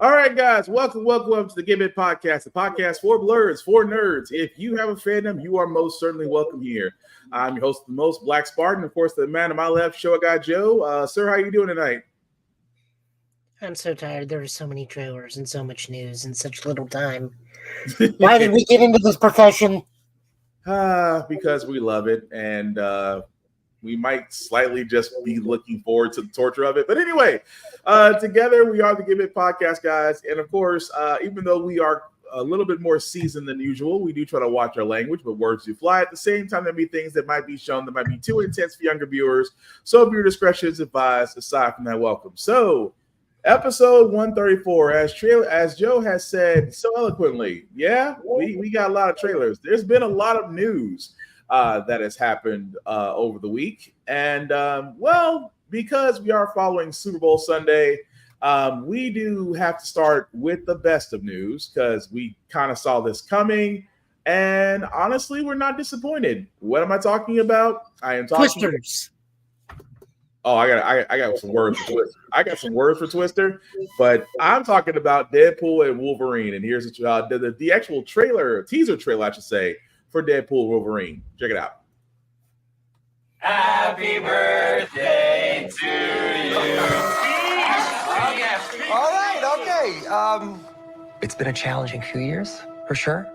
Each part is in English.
All right, guys, welcome to the Give It Podcast, the podcast for blurs, for nerds. If you have a fandom, you are most certainly welcome here. I'm your host, the most Black Spartan, of course, the man to my left, show guy Joe. Sir, how you doing tonight? I'm so tired. There are so many trailers and so much news in such little time. Why did we get into this profession? Because we love it, and we might slightly just be looking forward to the torture of it. But anyway, together we are the Give It Podcast, guys. And of course, even though we are a little bit more seasoned than usual, we do try to watch our language, but words do fly. At the same time, there may be things that might be shown that might be too intense for younger viewers. So viewer discretion is advised. Aside from that, welcome. So episode 134, as Joe has said so eloquently, we got a lot of trailers. There's been a lot of news that has happened over the week. And, because we are following Super Bowl Sunday, we do have to start with the best of news because we kind of saw this coming. And honestly, we're not disappointed. What am I talking about? I am talking Twisters. Oh, I got some words for Twister. I got some words for Twister, but I'm talking about Deadpool and Wolverine. And here's the actual teaser trailer, I should say, for Deadpool and Wolverine. Check it out. Happy birthday to you. All right, okay. It's been a challenging few years, for sure,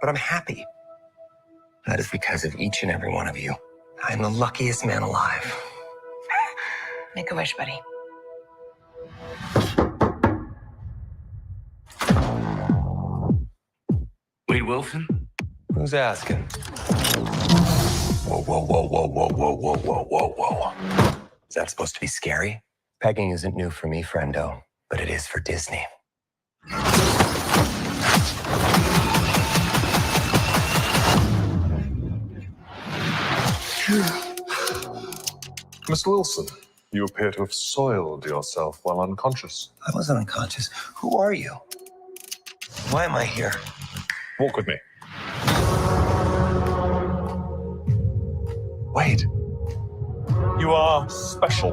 but I'm happy. That is because of each and every one of you. I'm the luckiest man alive. Make a wish, buddy. Wade Wilson? Who's asking? Whoa, whoa, whoa, whoa, whoa, whoa, whoa, whoa, whoa, whoa. Is that supposed to be scary? Pegging isn't new for me, friendo, but it is for Disney. Mr. Wilson, you appear to have soiled yourself while unconscious. I wasn't unconscious. Who are you? Why am I here? Walk with me. Wade, you are special.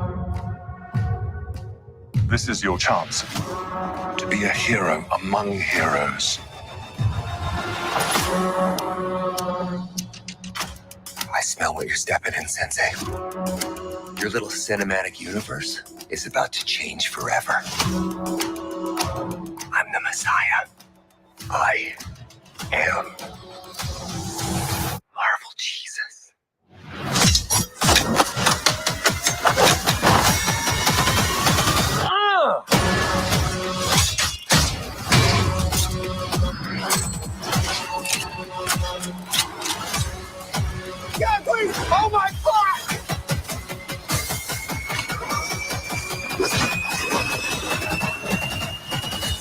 This is your chance to be a hero among heroes. I smell what you're stepping in, Sensei. Your little cinematic universe is about to change forever. I'm the Messiah. I am Marvel Jesus. God, please! Oh my God!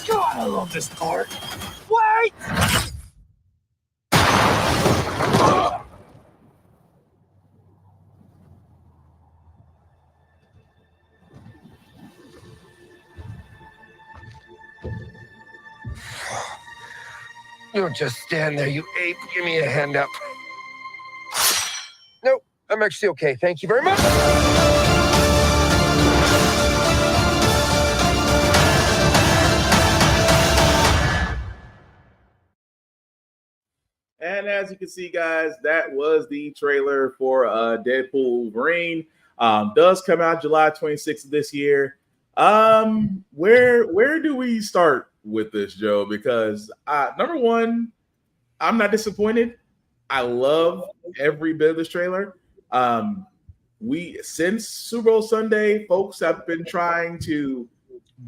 God, I love this part. Wait! You don't just stand there, you ape. Give me a hand up. Nope, I'm actually okay. Thank you very much. And as you can see, guys, that was the trailer for Deadpool Wolverine. Does come out July 26th of this year. Where do we start with this, Joe? Because number one, I'm not disappointed. I love every bit of this trailer. Since Super Bowl Sunday, folks have been trying to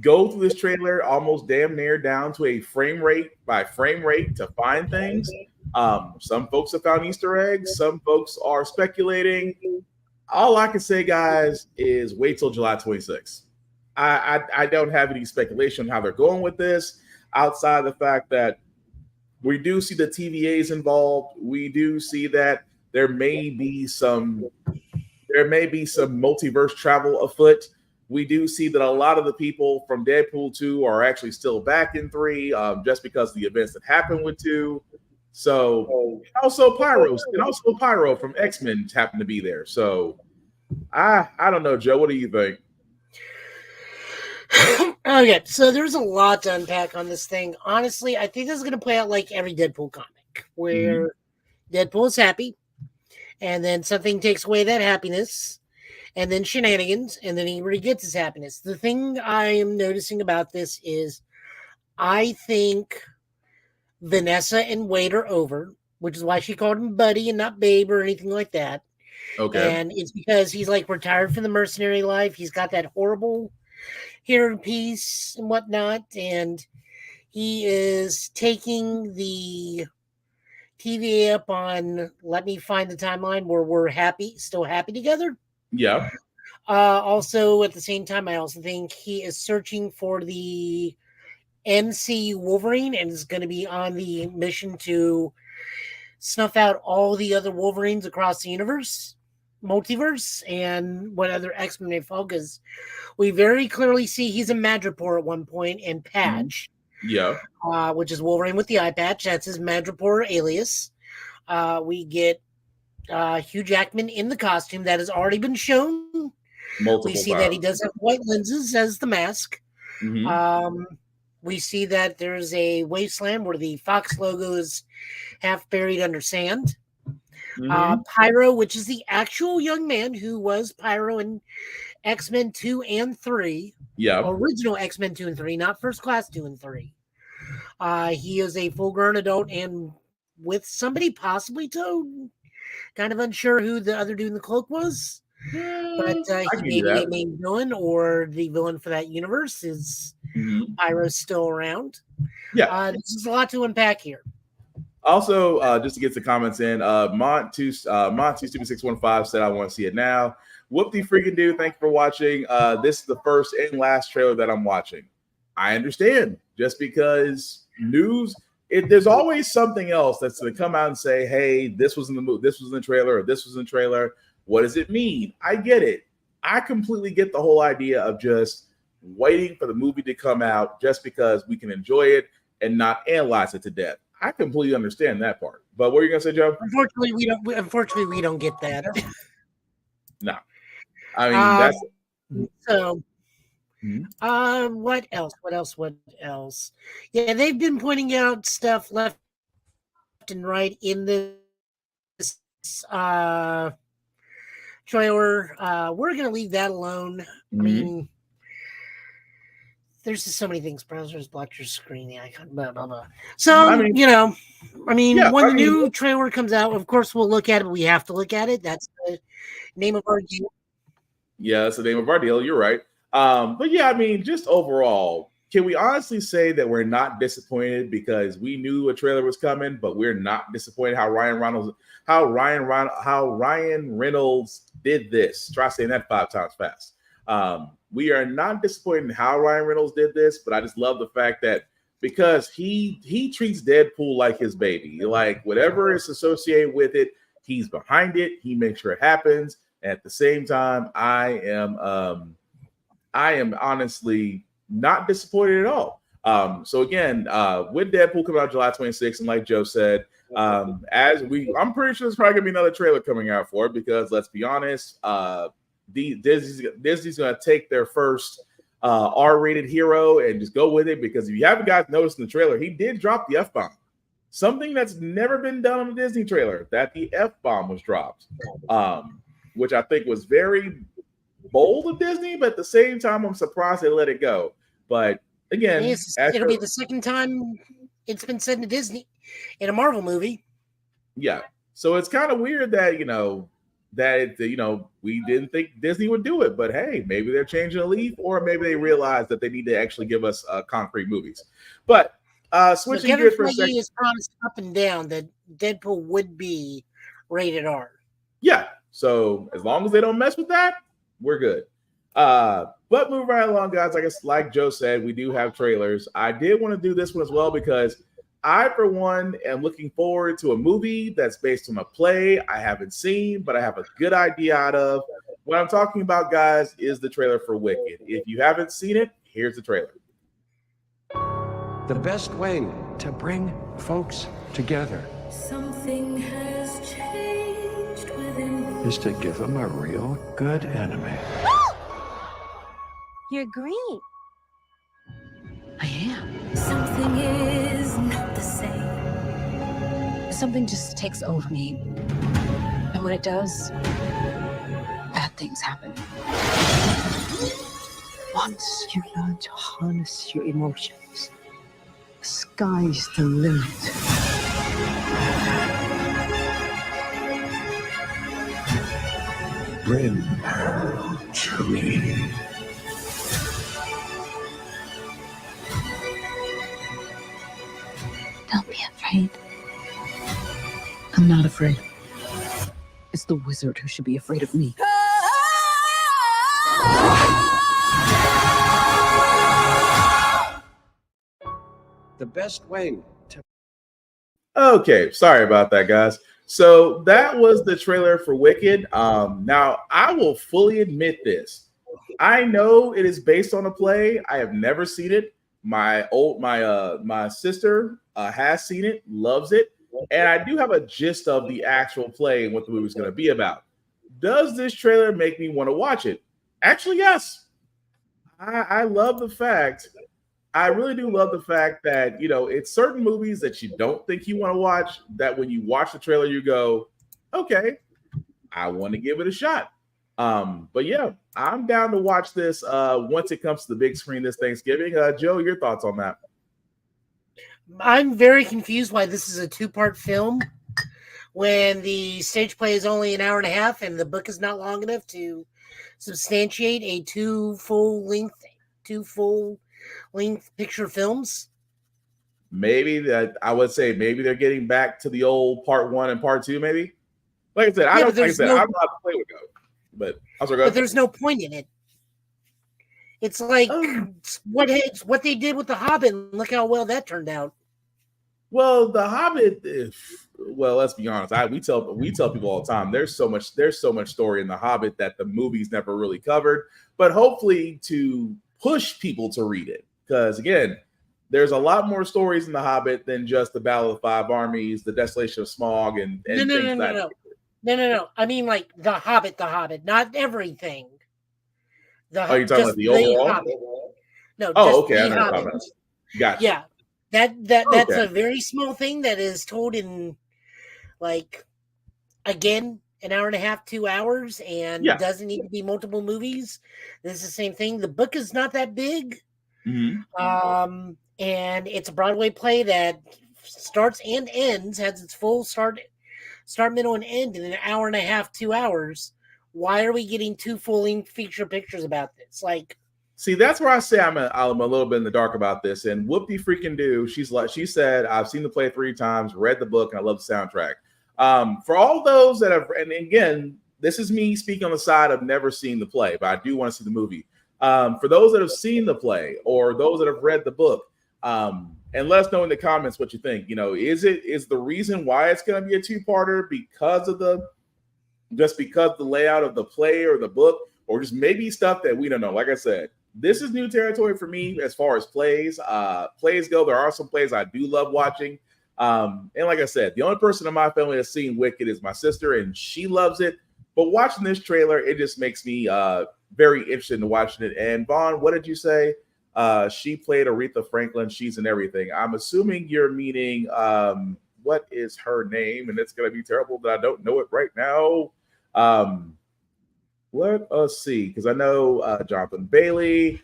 go through this trailer almost damn near down to a frame rate by frame rate to find things. Some folks have found Easter eggs. Some folks are speculating. All I can say, guys, is wait till July 26th. I don't have any speculation on how they're going with this, outside the fact that we do see the TVAs involved. We do see that there may be some multiverse travel afoot. We do see that a lot of the people from Deadpool 2 are actually still back in 3, just because of the events that happened with 2. So also Pyro from X-Men happened to be there. So I don't know, Joe. What do you think? Okay, so there's a lot to unpack on this thing. Honestly, I think this is going to play out like every Deadpool comic, where Deadpool is happy, and then something takes away that happiness, and then shenanigans, and then he re-gets his happiness. The thing I am noticing about this is I think Vanessa and Wade are over, which is why she called him Buddy and not Babe or anything like that. Okay. And it's because he's like retired from the mercenary life. He's got that horrible hero piece and whatnot, and he is taking the TVA up on Let Me Find the Timeline, where we're still happy together. Yeah. Also, at the same time, I also think he is searching for the MC Wolverine and is going to be on the mission to snuff out all the other Wolverines across the multiverse, and what other X-Men may fall, because we very clearly see he's a Madripoor at one point, and Patch, Yeah. which is Wolverine with the eye patch. That's his Madripoor alias. We get Hugh Jackman in the costume that has already been shown. Multiple We see times. that he does have white lenses as the mask. Mhm. We see that there's a wasteland where the Fox logo is half buried under sand. Mhm. Pyro, which is the actual young man who was Pyro in X-Men 2 and 3. Yeah. Original X-Men 2 and 3, not First Class 2 and 3. He is a full-grown adult and with somebody, possibly Toad. Kind of unsure who the other dude in the cloak was. But I he can may do be that. a main villain, or the villain for that universe is Mhm. Pyro's still around. Yeah. This is a lot to unpack here. Also, just to get some comments in, Mont2Stupid615 said, I want to see it now. Whoop-de freaking dude, thank you for watching. This is the first and last trailer that I'm watching. I understand. Just because news, there's always something else that's going to come out and say, hey, this was in the movie, this was in the trailer, or this was in the trailer. What does it mean? I get it. I completely get the whole idea of just waiting for the movie to come out just because we can enjoy it and not analyze it to death. I completely understand that part. But what are you gonna say, Joe? Unfortunately, we don't get that. No. I mean, that's so. Mhm. What else? What else? Yeah, they've been pointing out stuff left and right in this trailer. We're gonna leave that alone. I mean, there's just so many things. Browsers block your screen. The icon. Blah blah blah. So I mean, when the new trailer comes out, of course we'll look at it. But we have to look at it. That's the name of our deal. Yeah, that's the name of our deal. You're right. But yeah, I mean, just overall, can we honestly say that we're not disappointed because we knew a trailer was coming, but we're not disappointed how Ryan Reynolds did this? Try saying that 5 times fast. We are not disappointed in how Ryan Reynolds did this, but I just love the fact that because he treats Deadpool like his baby, like whatever is associated with it, he's behind it. He makes sure it happens. At the same time, I am honestly not disappointed at all. So again, with Deadpool coming out July 26th, and like Joe said, I'm pretty sure there's probably gonna be another trailer coming out for it because let's be honest, Disney's gonna take their first R-rated hero and just go with it because if you haven't guys noticed in the trailer, he did drop the F-bomb. Something that's never been done on a Disney trailer, that the F-bomb was dropped. Which I think was very bold of Disney, but at the same time, I'm surprised they let it go. But again, it'll be the second time it's been said to Disney in a Marvel movie. Yeah, so it's kind of weird that we didn't think Disney would do it, but hey, maybe they're changing a leaf, or maybe they realize that they need to actually give us concrete movies. But switching gears for a second, has promised up and down that Deadpool would be rated R. Yeah. So as long as they don't mess with that, we're good. But move right along, guys. I guess like Joe said, we do have trailers. I did want to do this one as well because I, for one, am looking forward to a movie that's based on a play I haven't seen, but I have a good idea out of. What I'm talking about, guys, is the trailer for Wicked. If you haven't seen it, here's the trailer. The best way to bring folks together Something has changed within me. is to give them a real good enemy. You're green. am. Something is not the same. Something just takes over me. And when it does, bad things happen. Once you learn to harness your emotions, the sky's the limit. Bring her to me. Don't be afraid. I'm not afraid. It's the wizard who should be afraid of me. The best way to Okay, sorry about that, guys. So that was the trailer for Wicked. Now I will fully admit this. I know it is based on a play. I have never seen it. My sister has seen it, loves it, and I do have a gist of the actual play and what the movie's going to be about. Does this trailer make me want to watch it? Actually, yes. I love the fact. I really do love the fact that, it's certain movies that you don't think you want to watch, that when you watch the trailer, you go, okay, I want to give it a shot. But yeah, I'm down to watch this once it comes to the big screen this Thanksgiving. Joe, your thoughts on that? I'm very confused why this is a 2-part film when the stage play is only an hour and a half and the book is not long enough to substantiate a two full length picture films. Maybe I would say maybe they're getting back to the old part 1 and part 2. Maybe, like I said, I don't know how the play would go, but there's no point in it. It's like what they did with The Hobbit. And look how well that turned out. Well, The Hobbit. Let's be honest. We tell people all the time. There's so much story in The Hobbit that the movies never really covered. But hopefully to push people to read it, because again, there's a lot more stories in The Hobbit than just the Battle of the Five Armies, the Desolation of Smaug, and No. I mean, like The Hobbit, not everything. You're talking about the overall? Hobbit. No. Oh, okay. I know what you're talking about. Gotcha. Yeah, that's a very small thing that is told in, like, again, an hour and a half, 2 hours, and doesn't need to be multiple movies. This is the same thing. The book is not that big. Mm-hmm. And it's a Broadway play that starts and ends, has its full start, middle, and end in an hour and a half, 2 hours. Why are we getting 2 full-length feature pictures about this? Like, see, that's where I say I'm a little bit in the dark about this. And whoopty freaking do, she said, I've seen the play 3 times, read the book, and I love the soundtrack. For all those that have, and again, this is me speaking on the side of never seeing the play, but I do want to see the movie. For those that have seen the play or those that have read the book, and let us know in the comments what you think. Is the reason why it's going to be a 2-parter because of the layout of the play or the book, or just maybe stuff that we don't know? Like I said, this is new territory for me as far as plays go. There are some plays I do love watching. And like I said, the only person in my family that's seen Wicked is my sister, and she loves it. But watching this trailer, it just makes me very interested in watching it. And Vaughn, what did you say? She played Aretha Franklin. She's in everything. I'm assuming you're meaning what is her name? And it's going to be terrible that I don't know it right now. Let us see, because I know Jonathan Bailey,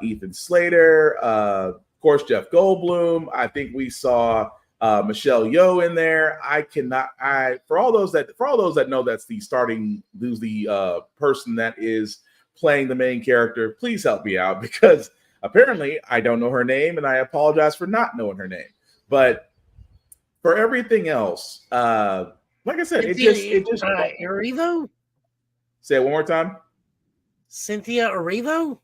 Ethan Slater, of course, Jeff Goldblum. I think we saw Michelle Yeoh in there. For all those that know that's the person that is playing the main character, please help me out, because apparently I don't know her name, and I apologize for not knowing her name. But for everything else, like I said, it just Erivo? Say it one more time. Cynthia Erivo?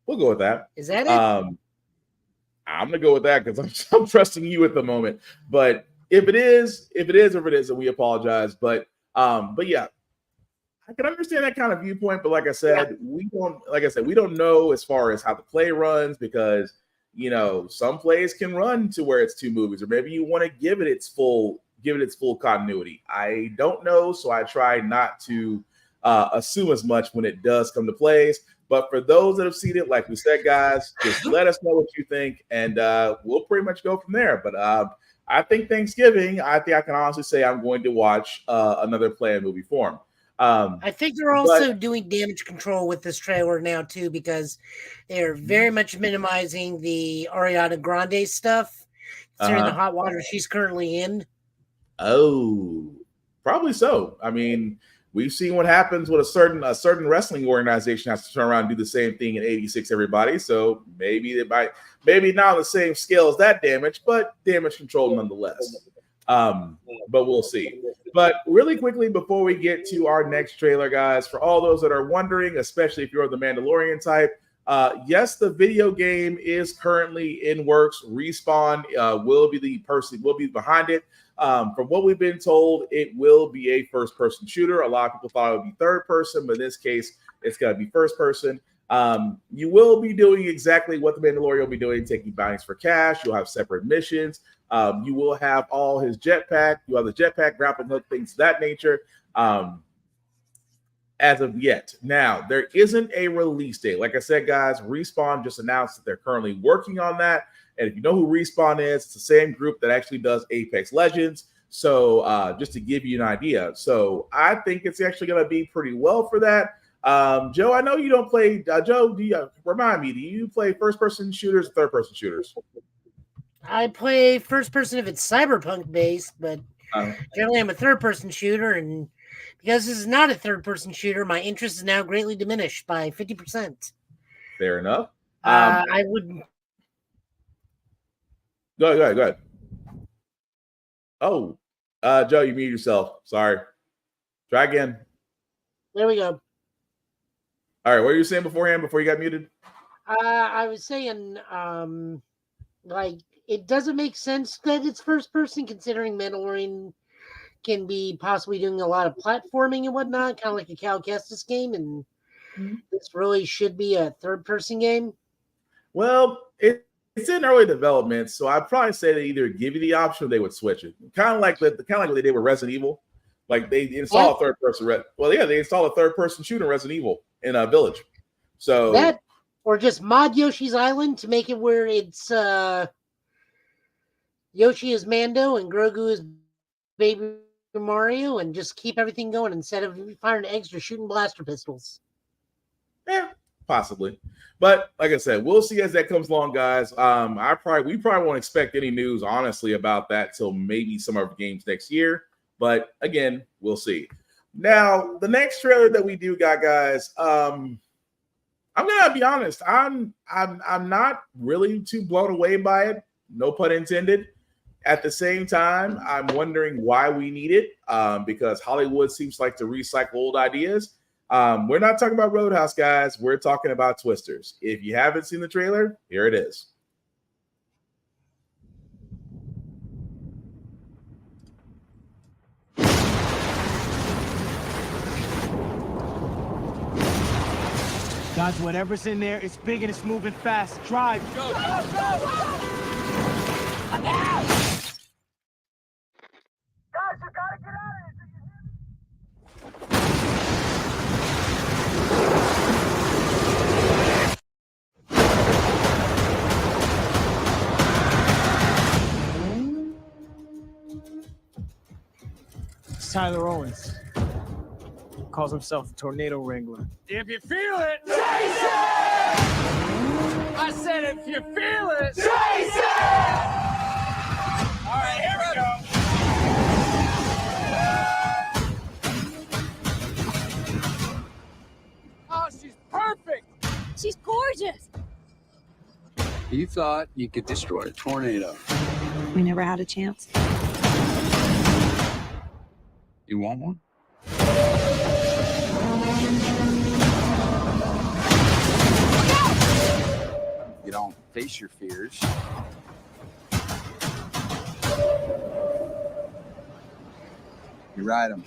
We'll go with that. Is that it? I'm gonna go with that because I'm trusting you at the moment. But if it is, then we apologize. But yeah, I can understand that kind of viewpoint. But like I said, we don't know as far as how the play runs, because some plays can run to where it's 2 movies, or maybe you want to give it its full continuity. I don't know, so I try not to assume as much when it does come to plays. But for those that have seen it, like we said, guys, just let us know what you think, and we'll pretty much go from there. But I think Thanksgiving, I think I can honestly say I'm going to watch another Play movie form. I think they're also doing damage control with this trailer now too, because they're very much minimizing the Ariana Grande stuff considering the hot water she's currently in. Oh, probably so. I mean, we've seen what happens when a certain wrestling organization has to turn around and do the same thing in 86 everybody. So maybe they might, maybe not on the same scale as that damage, but damage control nonetheless. But we'll see. But really quickly, before we get to our next trailer, guys, for all those that are wondering, especially if you're the Mandalorian type, yes, the video game is currently in works. Respawn will be behind it. From what we've been told, it will be a first-person shooter. A lot of people thought it would be third person, but in this case, it's going to be first person. You will be doing exactly what the Mandalorian will be doing, taking bounties for cash. You'll have separate missions. You will have all his jetpack. You have the jetpack, grappling hook, things of that nature. As of yet. Now, there isn't a release date. Like I said, guys, Respawn just announced that they're currently working on that. And if you know who Respawn is, it's the same group that actually does Apex Legends. So just to give you an idea. So I think it's actually going to be pretty well for that. Joe, I know you don't play. Joe, remind me, do you play first-person shooters or third-person shooters? I play first person if it's cyberpunk based, but generally I'm a third person shooter, and because this is not a third person shooter, my interest is now greatly diminished by 50%. Fair enough. I would Go ahead. Oh, Joe, you muted yourself. Sorry. Try again. There we go. All right, what were you saying beforehand before you got muted? I was saying, like, it doesn't make sense that it's first person, considering Mandalorian can be possibly doing a lot of platforming and whatnot, kind of like a Cal Kestis game, and this really should be a third person game. Well, it's in early development, so I'd probably say they either give you the option or they would switch it. Kind of like what they did with Resident Evil. Like they install a third person. They install a third person shooter in Resident Evil in a village. So that, or just mod Yoshi's Island to make it where it's Yoshi is Mando and Grogu is Baby Mario, and just keep everything going instead of firing eggs or shooting blaster pistols. Yeah, possibly. But like I said, we'll see as that comes along, guys. We probably won't expect any news, honestly, about that till maybe some of our games next year. But again, we'll see. Now, the next trailer that we do got, guys, I'm gonna be honest. I'm not really too blown away by it. No pun intended. At the same time, I'm wondering why we need it, because Hollywood seems like to recycle old ideas. We're not talking about Roadhouse, guys. We're talking about Twisters. If you haven't seen the trailer, here it is. Guys, whatever's in there, it's big and it's moving fast. Drive. Go. Guys, you gotta get out of here. It's Tyler Owens. Calls himself a tornado wrangler. If you feel it, chase it! I said if you feel it, chase it! All right, here we go. Oh, she's perfect. She's gorgeous. You thought you could destroy a tornado. We never had a chance. You want one? You don't face your fears. You ride them.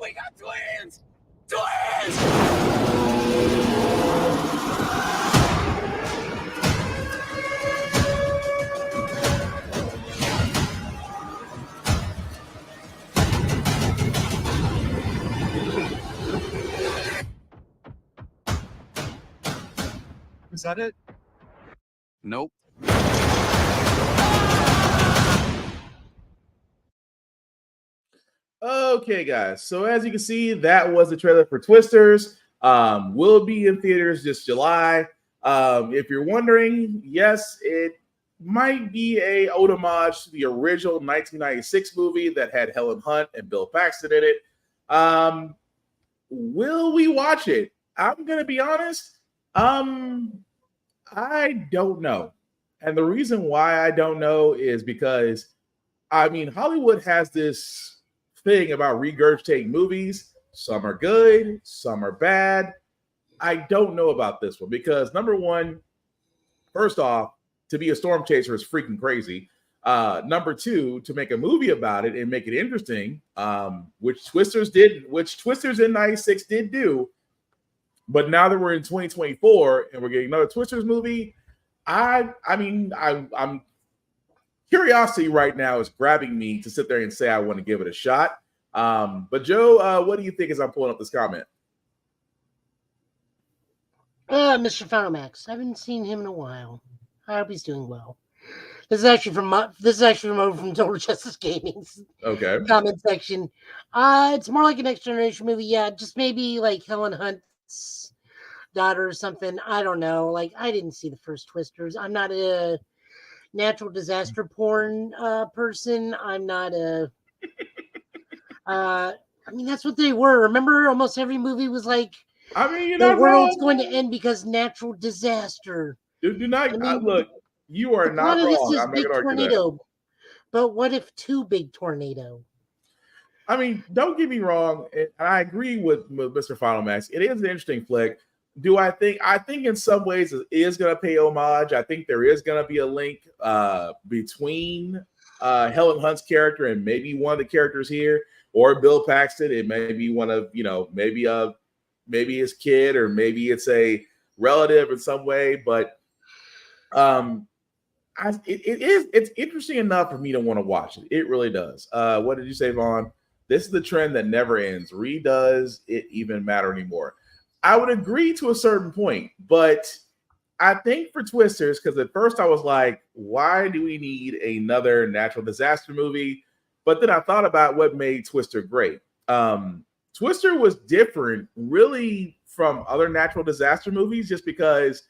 We got twins! Twins! that it? Nope. Okay, guys. So as you can see, that was the trailer for Twisters. Will be in theaters this July. If you're wondering, yes, it might be a ode homage to the original 1996 movie that had Helen Hunt and Bill Paxton in it. Will we watch it? I'm gonna be honest. I don't know. And the reason why I don't know is because I mean Hollywood has this thing about regurgitating movies. Some are good, some are bad. I don't know about this one because number one, first off, to be a storm chaser is freaking crazy. Number two, to make a movie about it and make it interesting, which Twisters in 96 did do. But now that we're in 2024 and we're getting another Twisters movie, I'm curiosity right now is grabbing me to sit there and say I want to give it a shot. But Joe, what do you think as I'm pulling up this comment? Mr. Phenomax, I haven't seen him in a while. I hope he's doing well. This is actually from over from Total Justice Gaming's comment section. It's more like a next generation movie. Yeah, just maybe like Helen Hunt's daughter or something. I don't know. Like I didn't see the first Twisters. I'm not a natural disaster porn person. I'm not a. I mean, that's what they were. Remember, almost every movie was like, I mean, you the know, world's going to end because natural disaster. Do not look. You are not wrong. I'm not going to argue that. But what if two big tornado? I mean, don't get me wrong. And I agree with Mr. Final Max. It is an interesting flick. Do I think? I think in some ways it is going to pay homage. I think there is going to be a link between Helen Hunt's character and maybe one of the characters here, or Bill Paxton. It may be one of maybe his kid, or maybe it's a relative in some way. But it's interesting enough for me to want to watch it. It really does. What did you say, Vaughn? This is the trend that never ends. Does it even matter anymore? I would agree to a certain point, but I think for Twisters, because at first I was like, why do we need another natural disaster movie? But then I thought about what made Twister great. Twister was different really from other natural disaster movies just because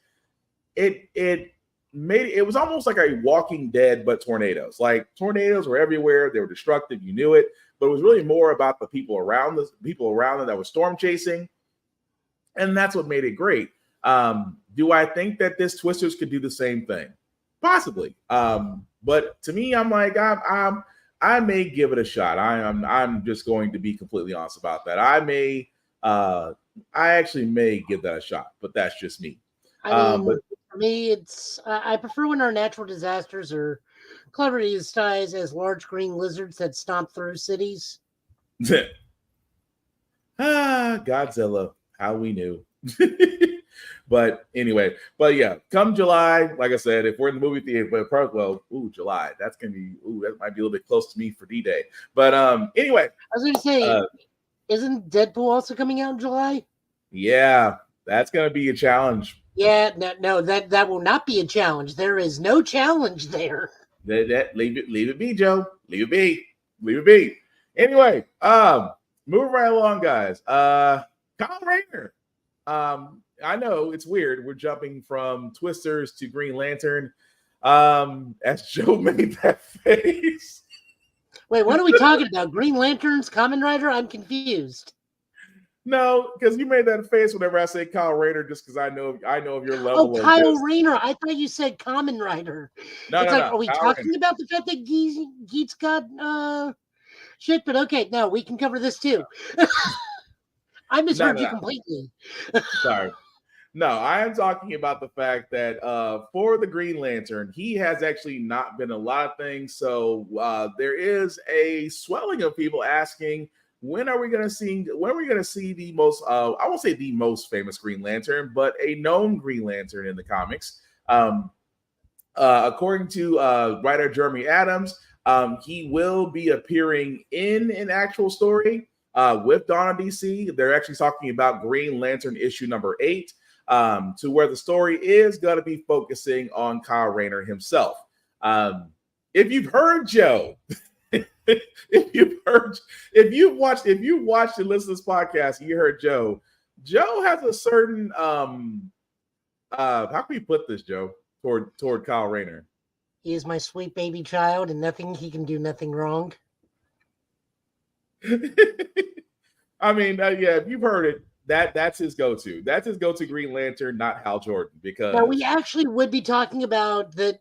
it was almost like a Walking Dead, but tornadoes. Like tornadoes were everywhere. They were destructive. You knew it, but it was really more about the people around them that were storm chasing. And that's what made it great. Do I think that this Twisters could do the same thing? Possibly. But to me, I'm like, I may give it a shot. I'm just going to be completely honest about that. I actually may give that a shot, but that's just me. For me, it's I prefer when our natural disasters are cleverly disguised as large green lizards that stomp through cities. Godzilla, how we knew. But anyway, yeah, come July, like I said, if we're in the movie theater, July, that might be a little bit close to me for D-Day. But anyway, I was going to say, isn't Deadpool also coming out in July? Yeah, that's going to be a challenge. Yeah, no, that will not be a challenge. There is no challenge there. Leave it be, Joe. Leave it be. Anyway, moving right along, guys. Kyle Rayner. I know it's weird. We're jumping from Twisters to Green Lantern. As Joe made that face. Wait, what are we talking about? Green Lanterns, Kamen Rider? I'm confused. No, because you made that face whenever I say Kyle Rayner, just because I know of your level. Oh, Kyle Rayner. I thought you said Kamen Rider. Are we talking about the fact that Geet's got shit? But okay, no, we can cover this too. I misheard you completely. Sorry. No, I am talking about the fact that for the Green Lantern, he has actually not been a lot of things. So there is a swelling of people asking, when are we going to see the most, I won't say the most famous Green Lantern, but a known Green Lantern in the comics. According to writer Jeremy Adams, he will be appearing in an actual story with Dawn of DC. They're actually talking about Green Lantern issue number 8. to where the story is going to be focusing on Kyle Rayner himself. If you've heard Joe, if you watched and listened to this podcast, you heard Joe. Joe has a certain how can we put this, Joe, toward Kyle Rayner? He is my sweet baby child, and he can do nothing wrong. I mean, yeah, if you've heard it, that's his go-to. That's his go-to Green Lantern, not Hal Jordan. Because now, we actually would be talking about that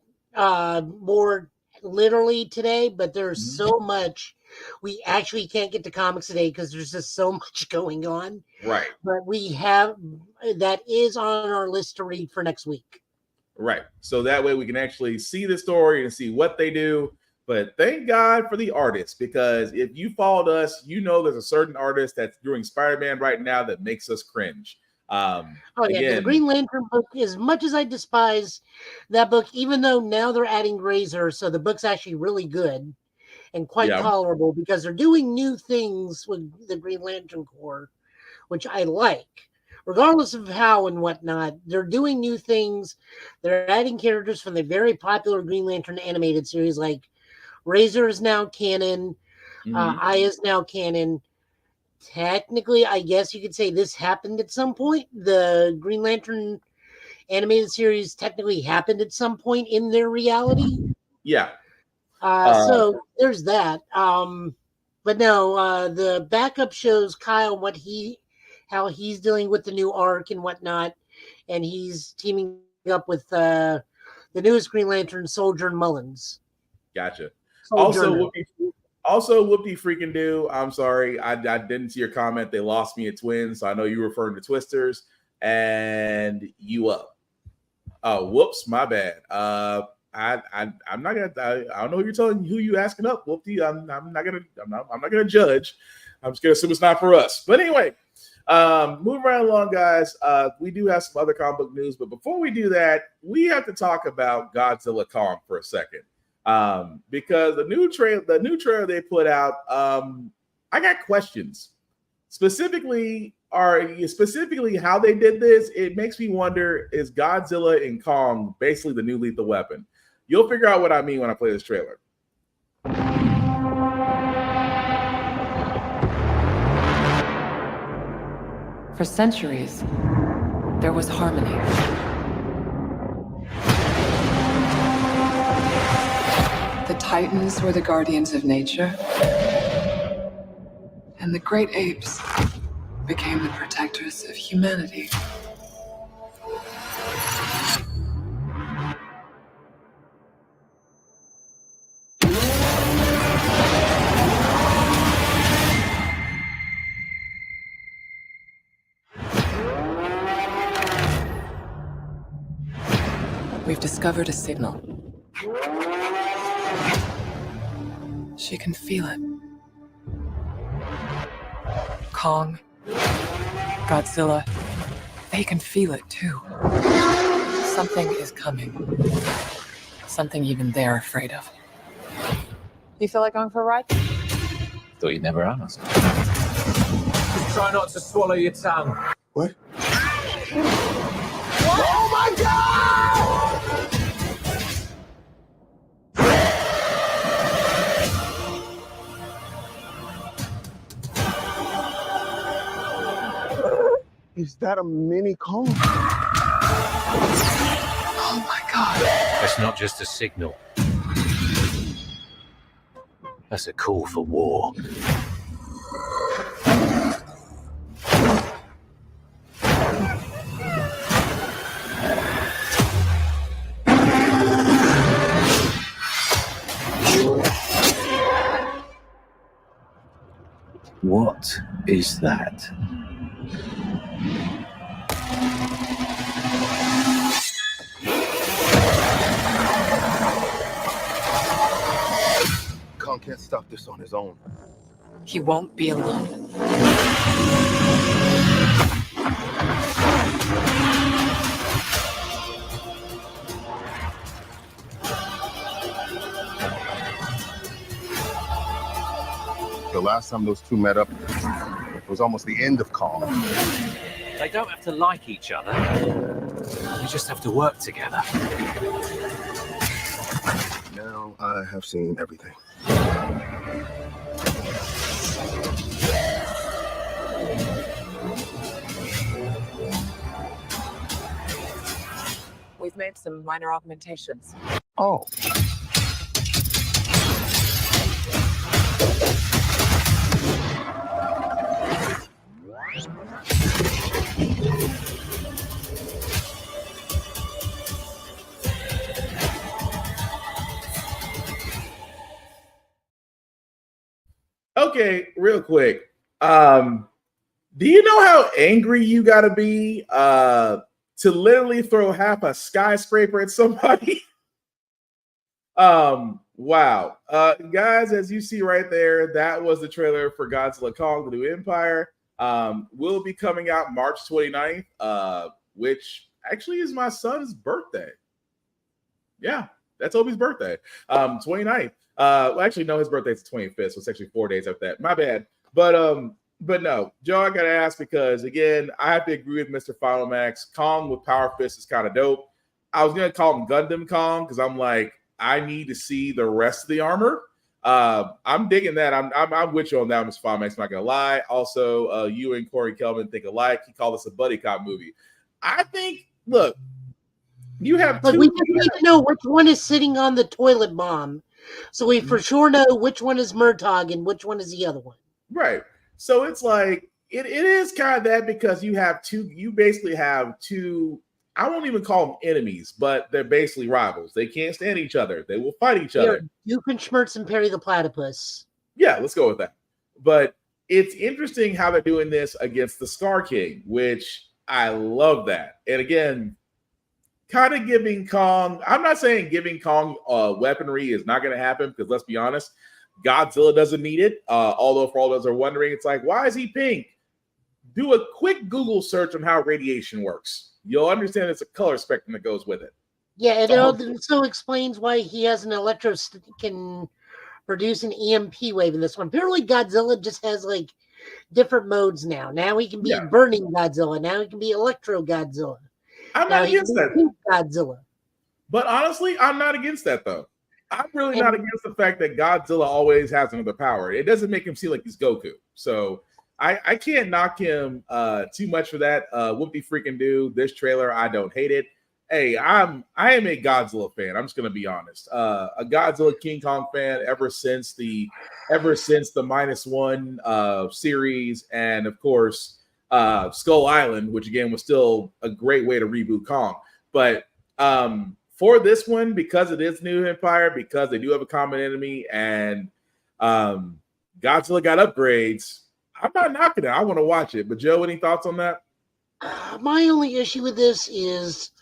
more literally today, but there's so much we actually can't get to comics today because there's just so much going on. Right. But we have that is on our list to read for next week. Right. So that way we can actually see the story and see what they do. But thank God for the artists, because if you followed us, you know there's a certain artist that's doing Spider-Man right now that makes us cringe. The Green Lantern book, as much as I despise that book, even though now they're adding Razor, so the book's actually really good and quite tolerable because they're doing new things with the Green Lantern Corps, which I like. Regardless of how and whatnot, they're doing new things. They're adding characters from the very popular Green Lantern animated series, like Razor is now canon. Eye is now canon. Technically, I guess you could say this happened at some point. The Green Lantern animated series technically happened at some point in their reality. Yeah. So there's that. But no, the backup shows Kyle how he's dealing with the new arc and whatnot, and he's teaming up with the newest Green Lantern, Sojourn Mullins. Gotcha. Sojourner. Also, whoopty freaking do. I'm sorry, I didn't see your comment. They lost me at Twins, so I know you're referring to Twisters and You Up. Oh, whoops, my bad. I'm not gonna. I don't know who you asking up, whoopty. I'm not gonna judge. I'm just gonna assume it's not for us. But anyway. Moving right along, guys. We do have some other comic book news, but before we do that, we have to talk about Godzilla Kong for a second. Because the new trailer they put out, I got questions. Specifically how they did this. It makes me wonder: is Godzilla and Kong basically the new Lethal Weapon? You'll figure out what I mean when I play this trailer. For centuries, there was harmony. The Titans were the guardians of nature, and the great apes became the protectors of humanity. We've discovered a signal. She can feel it. Kong, Godzilla, they can feel it too. Something is coming. Something even they're afraid of. You feel like going for a ride? Thought you'd never ask. Just try not to swallow your tongue. What? Oh my God! Is that a mini Kong? Oh my God. That's not just a signal. That's a call for war. What is that? Kong can't stop this on his own. He won't be alone. The last time those two met up, it was almost the end of Kong. They don't have to like each other. They just have to work together. Now I have seen everything. We've made some minor augmentations. Oh. Okay, real quick. Do you know how angry you got to be to literally throw half a skyscraper at somebody? Wow. Guys, as you see right there, that was the trailer for Godzilla Kong: The New Empire. Will be coming out March 29th, which actually is my son's birthday. Yeah, that's Obi's birthday. 29th. Well, actually, no, his birthday's the 25th, so it's actually 4 days after that. My bad. But no, Joe, I gotta ask because again, I have to agree with Mr. Final Max. Kong with Power Fist is kind of dope. I was gonna call him Gundam Kong because I'm like, I need to see the rest of the armor. I'm digging that. I'm with you on that, Mr. Final Max. I'm not gonna lie. Also, you and Corey Kelvin think alike. He called this a buddy cop movie. I think. Look, you have. Like we just need to know which one is sitting on the toilet bomb, so we for sure know which one is Murtaugh and which one is the other one. Right. So it's like it is kind of that because you basically have two, I won't even call them enemies, but they're basically rivals. They can't stand each other. They will fight each other. Doofenshmirtz and Perry the Platypus. Yeah, let's go with that. But it's interesting how they're doing this against the Scar King, which I love that. And again, kind of giving Kong, I'm not saying giving Kong weaponry is not going to happen because let's be honest, Godzilla doesn't need it. Although for all those are wondering, it's like, why is he pink? Do a quick Google search on how radiation works. You'll understand it's a color spectrum that goes with it. Yeah, it also explains why he has an can produce an EMP wave in this one. Apparently, Godzilla just has like different modes now. Now he can be burning Godzilla. Now he can be Electro Godzilla. I'm not against that. Godzilla. But honestly, I'm not against that though. I'm really not against the fact that Godzilla always has another power. It doesn't make him seem like he's Goku. So I can't knock him too much for that. Whoopie freaking do. This trailer, I don't hate it. Hey, I am a Godzilla fan. I'm just gonna be honest. A Godzilla King Kong fan ever since the -1 series, and of course Skull Island, which again was still a great way to reboot Kong. But for this one, because it is New Empire, because they do have a common enemy, and Godzilla got upgrades, I'm not knocking it. I want to watch it. But Joe, any thoughts on that? My only issue with this is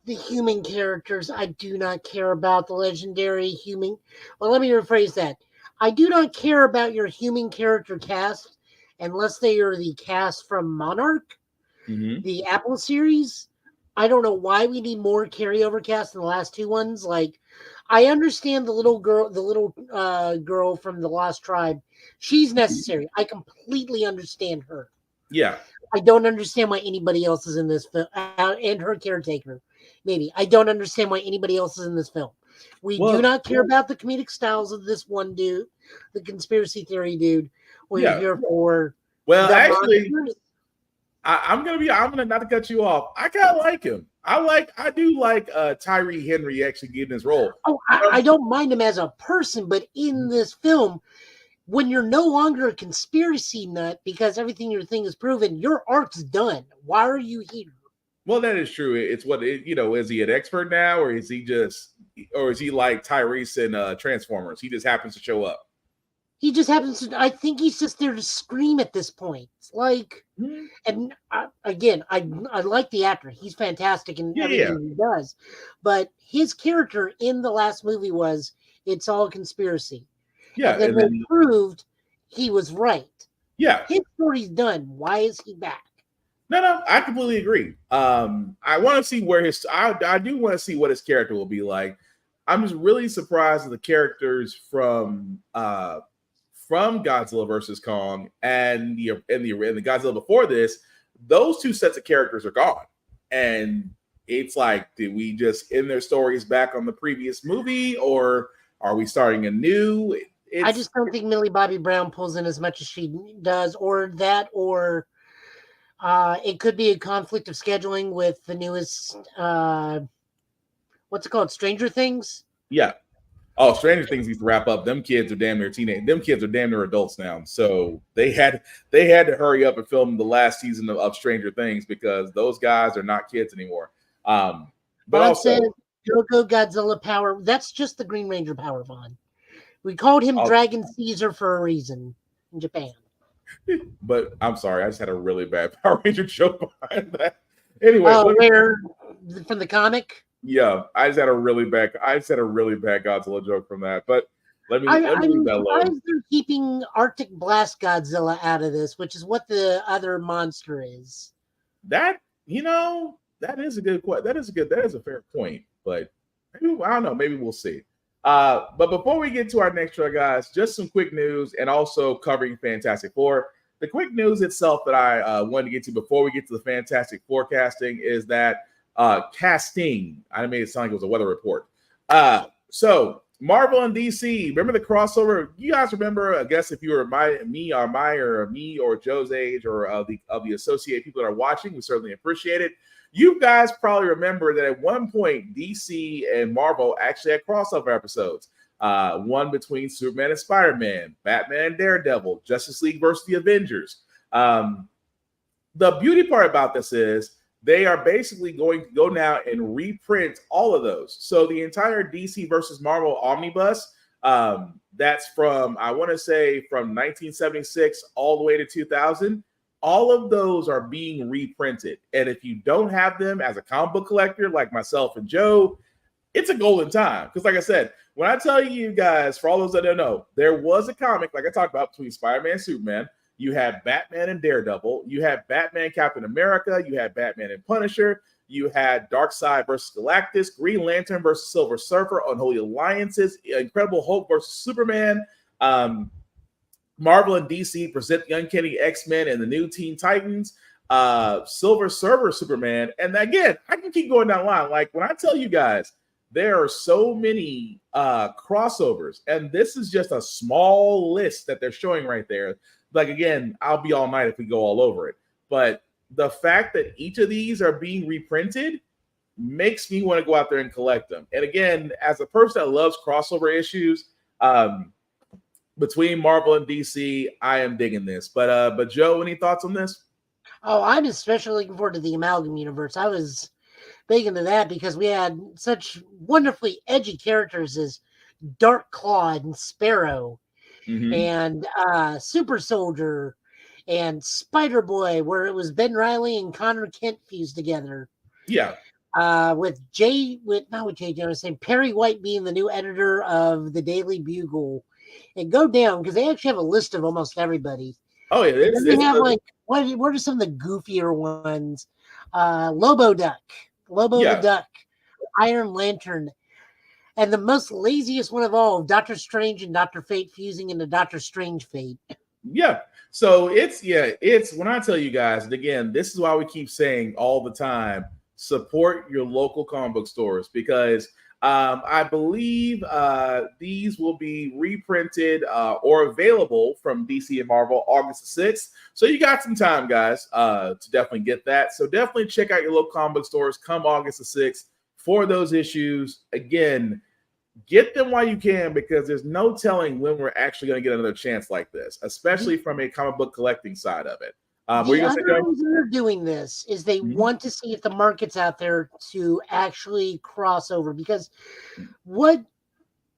the human characters. I do not care about the legendary human. Well, let me rephrase that. I do not care about your human character cast unless they are the cast from Monarch, the Apple series. I don't know why we need more carryover cast than the last two ones. Like, I understand the little girl from the Lost Tribe. She's necessary. I completely understand her. Yeah. I don't understand why anybody else is in this film, and her caretaker. Maybe I don't understand why anybody else is in this film. We do not care about the comedic styles of this one dude, the conspiracy theory dude. We're here for. Well, actually, I'm gonna not to cut you off. I kind of like him. I do like Tyree Henry actually getting his role. Oh, I don't mind him as a person, but in this film, when you're no longer a conspiracy nut because everything your thing is proven, your arc's done. Why are you here? Well, that is true. It's is he an expert now, or is he like Tyrese in Transformers? He just happens to show up. He just happens to. I think he's just there to scream at this point. Like, and again, I like the actor. He's fantastic in everything he does. But his character in the last movie was it's all a conspiracy. Yeah, and then they proved he was right. Yeah, his story's done. Why is he back? No, I completely agree. I want to see where I do want to see what his character will be like. I'm just really surprised at the characters from Godzilla versus Kong and the Godzilla before this those two sets of characters are gone. And it's like, did we just end their stories back on the previous movie, or are we starting anew? I just don't think Millie Bobby Brown pulls in as much as she does, or it could be a conflict of scheduling with the newest, what's it called, Stranger Things? Yeah. Oh, Stranger Things needs to wrap up. Them kids are damn near teenage. Them kids are damn near adults now. So they had to hurry up and film the last season of Stranger Things because those guys are not kids anymore. But also, Jogo Godzilla power. That's just the Green Ranger power bond. We called him Dragon Caesar for a reason in Japan. But I'm sorry, I just had a really bad Power Ranger joke behind that. Anyway, from the comic? Yeah, I just had a really bad Godzilla joke from that. But let me leave that alone. They're keeping Arctic Blast Godzilla out of this, which is what the other monster is. That is a good question. That is a fair point. But maybe, I don't know. Maybe we'll see. But before we get to our next show, guys, just some quick news and also covering Fantastic Four. The quick news itself that I wanted to get to before we get to the Fantastic Forecasting is that casting. I made it sound like it was a weather report. So Marvel and DC, remember the crossover? You guys remember? I guess if you were me or Joe's age or of the associated people that are watching, we certainly appreciate it. You guys probably remember that at one point DC and Marvel actually had crossover episodes. One between Superman and Spider-Man, Batman and Daredevil, Justice League versus the Avengers. The beauty part about this is they are basically going to go now and reprint all of those. So the entire DC versus Marvel omnibus, that's from, I want to say, from 1976 all the way to 2000. All of those are being reprinted. And if you don't have them as a comic book collector like myself and Joe, it's a golden time. Because like I said, when I tell you guys, for all those that don't know, there was a comic, like I talked about, between Spider-Man and Superman. You had Batman and Daredevil. You had Batman, Captain America. You had Batman and Punisher. You had Darkseid versus Galactus, Green Lantern versus Silver Surfer, Unholy Alliances, Incredible Hulk versus Superman. Marvel and DC present the Uncanny X-Men and the new Teen Titans, Silver Surfer Superman. And again, I can keep going down the line. Like when I tell you guys, there are so many crossovers, and this is just a small list that they're showing right there. Like, again, I'll be all night if we go all over it. But the fact that each of these are being reprinted makes me want to go out there and collect them. And again, as a person that loves crossover issues, between Marvel and DC, I am digging this. But Joe, any thoughts on this? Oh, I'm especially looking forward to the Amalgam Universe. I was big into that because we had such wonderfully edgy characters as Dark Claw and Sparrow, and Super Soldier and Spider Boy, where it was Ben Reilly and Connor Kent fused together. Yeah. With Perry White being the new editor of the Daily Bugle. And go down because they actually have a list of almost everybody. Oh yeah, they have like what are some of the goofier ones? Lobo Duck, the Duck, Iron Lantern, and the most laziest one of all, Doctor Strange and Dr. Fate fusing into Doctor Strange Fate. Yeah. So it's when I tell you guys, and again, this is why we keep saying all the time, support your local comic book stores because I believe these will be reprinted or available from DC and Marvel August the 6th. So you got some time, guys, to definitely get that. So definitely check out your local comic book stores come August the 6th for those issues. Again, get them while you can because there's no telling when we're actually going to get another chance like this, especially from a comic book collecting side of it. The other reason they're doing this is they want to see if the market's out there to actually cross over. Because what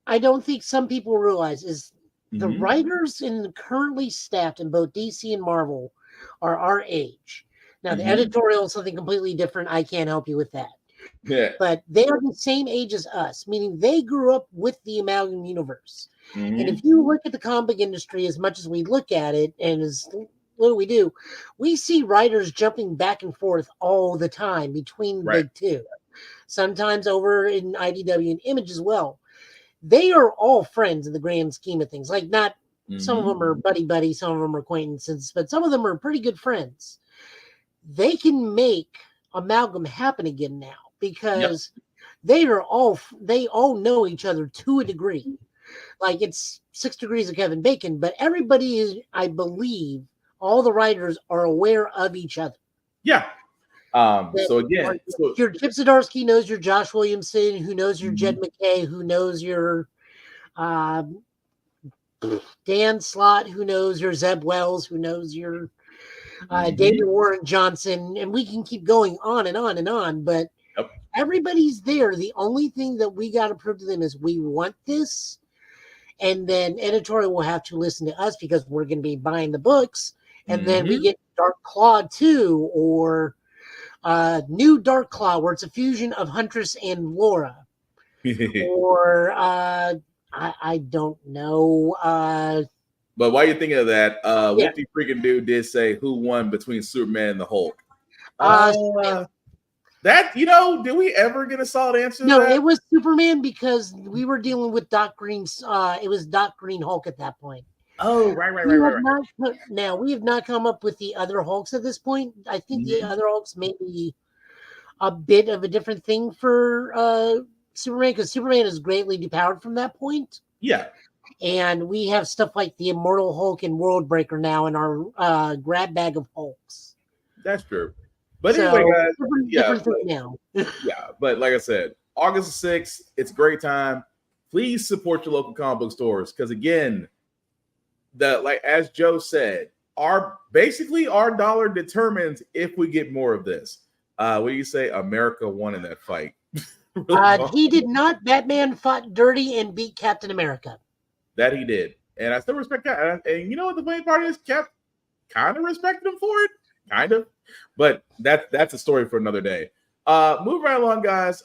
I don't think some people realize is the writers currently staffed in both DC and Marvel are our age. Now, the editorial is something completely different. I can't help you with that. Yeah. But they are the same age as us, meaning they grew up with the Amalgam Universe. And if you look at the comic industry as much as we look at it and as what do? We see writers jumping back and forth all the time between the big two. Sometimes over in IDW and Image as well. They are all friends in the grand scheme of things. Like some of them are buddy, some of them are acquaintances, but some of them are pretty good friends. they can make amalgam happen again now because they all know each other to a degree. Like it's 6 degrees of Kevin Bacon, but everybody is, I believe, all the writers are aware of each other. Yeah. So again, your Chip Zdarsky knows your Josh Williamson, who knows your Jed McKay, who knows your Dan Slott, who knows your Zeb Wells, who knows your David Warren Johnson, and we can keep going on and on and on, but everybody's there. The only thing that we got to prove to them is we want this, and then editorial will have to listen to us because we're going to be buying the books, and then we get Dark Claw 2 or New Dark Claw, where it's a fusion of Huntress and Laura, or I don't know. But while you're thinking of that, what the freaking dude did say who won between Superman and the Hulk? That, did we ever get a solid answer? No, to that? it was Superman because we were dealing with Doc Green's. It was Doc Green Hulk at that point. Oh, right. Now we have not come up with the other Hulks at this point. I think the other Hulks may be a bit of a different thing for Superman because Superman is greatly depowered from that point. Yeah. And we have stuff like the Immortal Hulk and World Breaker now in our grab bag of Hulks. That's true. But anyway, guys, different thing now. But like I said, August 6th, it's a great time. Please support your local comic book stores because again, as Joe said, our dollar determines if we get more of this. What do you say? America won in that fight. He did not. Batman fought dirty and beat Captain America. That he did. And I still respect that. And you know what the funny part is? Cap kind of respected him for it. Kind of. But that's a story for another day. Move right along, guys.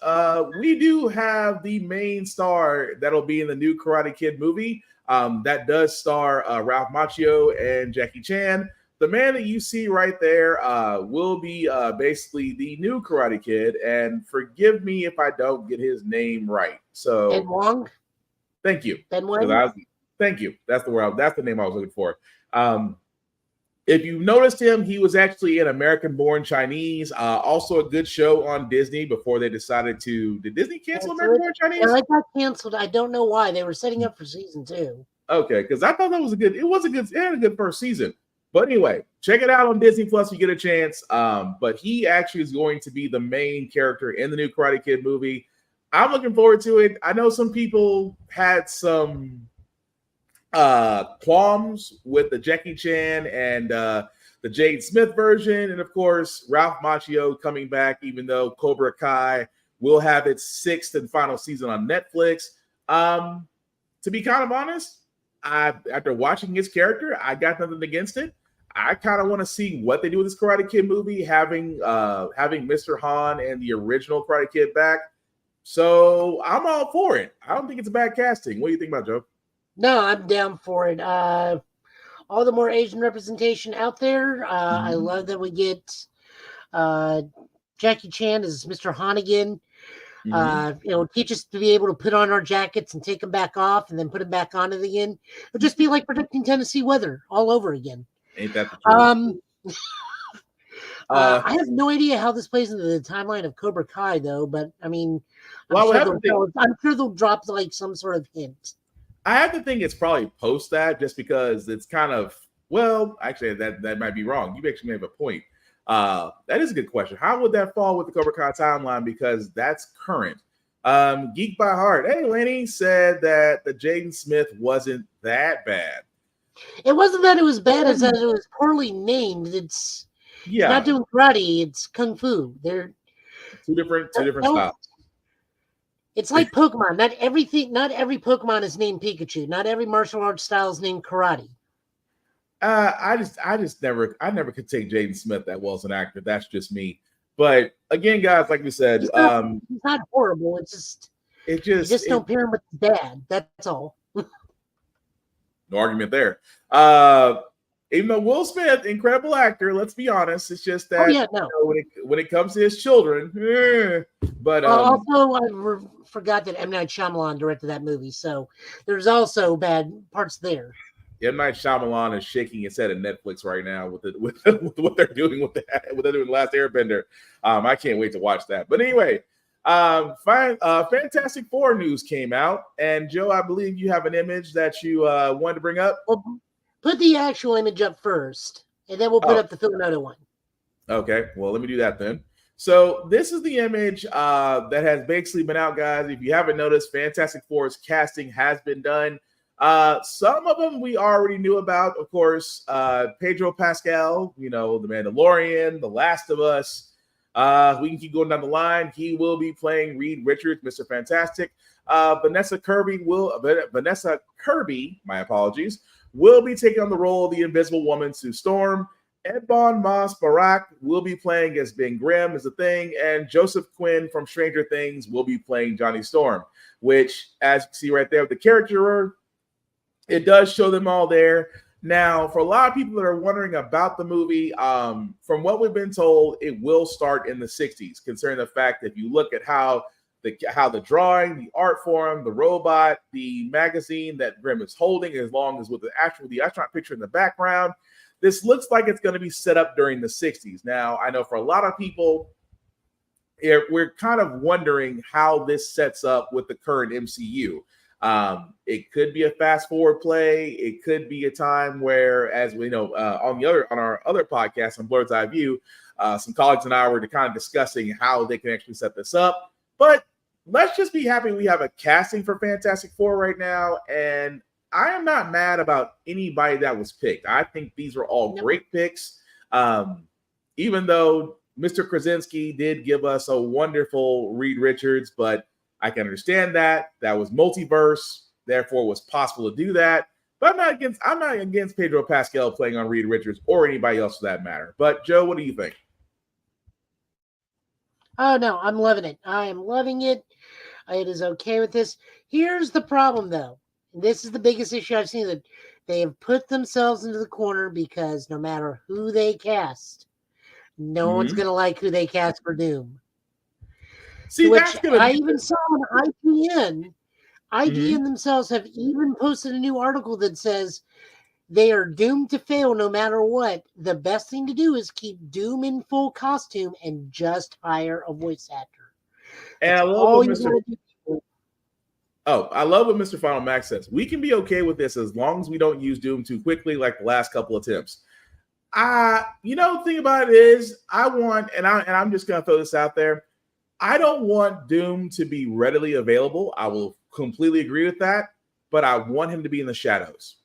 We do have the main star that'll be in the new Karate Kid movie. That does star Ralph Macchio and Jackie Chan. The man that you see right there will be basically the new Karate Kid. And forgive me if I don't get his name right. So Ben Wong. Thank you. Ben Wong. Thank you. That's the name I was looking for. If you noticed him, he was actually in American Born Chinese. Also a good show on Disney before they decided to. Did Disney cancel American Born Chinese? Yeah, it got canceled. I don't know why. They were setting up for season 2. Okay, because I thought it had a good first season. But anyway, check it out on Disney Plus if you get a chance. But he actually is going to be the main character in the new Karate Kid movie. I'm looking forward to it. I know some people had some qualms with the Jackie Chan and the Jaden Smith version, and of course Ralph Macchio coming back, even though Cobra Kai will have its 6th and final season on Netflix. To be kind of honest, after watching his character, I got nothing against it. I kind of want to see what they do with this Karate Kid movie, having Mr. Han and the original Karate Kid back. So I'm all for it. I don't think it's a bad casting. What do you think about, Joe? No, I'm down for it. All the more Asian representation out there. I love that we get Jackie Chan as Mr. Han again. Teach us to be able to put on our jackets and take them back off and then put them back on it again. It'll just be like predicting Tennessee weather all over again. Ain't that the truth? I have no idea how this plays into the timeline of Cobra Kai, though. But I mean, I'm sure they'll drop like some sort of hint. I have to think it's probably post that, just because it's kind of, well, actually that might be wrong. You actually may have a point. That is a good question. How would that fall with the Cobra Kai timeline? Because that's current. Geek by Heart. Hey, Lenny said that the Jaden Smith wasn't that bad. It wasn't that it was bad, it's that it was poorly named. It's not doing karate, it's kung fu. They're two different styles. It's like Pokemon. Not every Pokemon is named Pikachu. Not every martial arts style is named karate. I never could take Jaden Smith that well as an actor. That's just me. But again, guys, like we said, he's not horrible. You just don't pair him with his dad. That's all. No argument there. Even though Will Smith, incredible actor, let's be honest, it's just that when it comes to his children, but also I forgot that M. Night Shyamalan directed that movie, so there's also bad parts there. M. Night Shyamalan is shaking his head at Netflix right now with what they're doing with what they're doing Last Airbender. I can't wait to watch that. But anyway, Fantastic Four news came out, and Joe, I believe you have an image that you wanted to bring up. Well, put the actual image up first, and then we'll put up the Filmoto one. Okay, well, let me do that then. So this is the image that has basically been out, guys. If you haven't noticed, Fantastic Four's casting has been done. Some of them we already knew about, of course. Pedro Pascal, the Mandalorian, The Last of Us. We can keep going down the line. He will be playing Reed Richards, Mr. Fantastic. Vanessa Kirby, my apologies, will be taking on the role of the Invisible Woman, Sue Storm. Ebon Moss-Barack will be playing as Ben Grimm is the Thing, and Joseph Quinn from Stranger Things will be playing Johnny Storm, which, as you see right there with the character, it does show them all there. Now, for a lot of people that are wondering about the movie, from what we've been told, it will start in the 60s, concerning the fact that if you look at how the drawing, the art form, the robot, the magazine that Grimm is holding, as long as with the astronaut picture in the background, this looks like it's going to be set up during the 60s. Now, I know for a lot of people, we're kind of wondering how this sets up with the current MCU. It could be a fast forward play. It could be a time where, as we know, on our other podcast on Blurred's Eye View, some colleagues and I were kind of discussing how they can actually set this up. But let's just be happy we have a casting for Fantastic Four right now, and I am not mad about anybody that was picked. I think these are all great picks. Even though Mr. Krasinski did give us a wonderful Reed Richards, but I can understand that was multiverse, therefore it was possible to do that. But I'm not against Pedro Pascal playing on Reed Richards or anybody else for that matter. But Joe, what do you think? Oh no, I'm loving it. I am loving it. It is okay with this. Here's the problem, though. This is the biggest issue I've seen, that they have put themselves into the corner, because no matter who they cast, no one's going to like who they cast for Doom. See, I even saw on IGN. IGN themselves have even posted a new article that says they are doomed to fail no matter what. The best thing to do is keep Doom in full costume and just hire a voice actor. And I love what Mr. Final Max says. We can be okay with this as long as we don't use Doom too quickly, like the last couple attempts. The thing about it is, I'm just gonna throw this out there. I don't want Doom to be readily available. I will completely agree with that, but I want him to be in the shadows.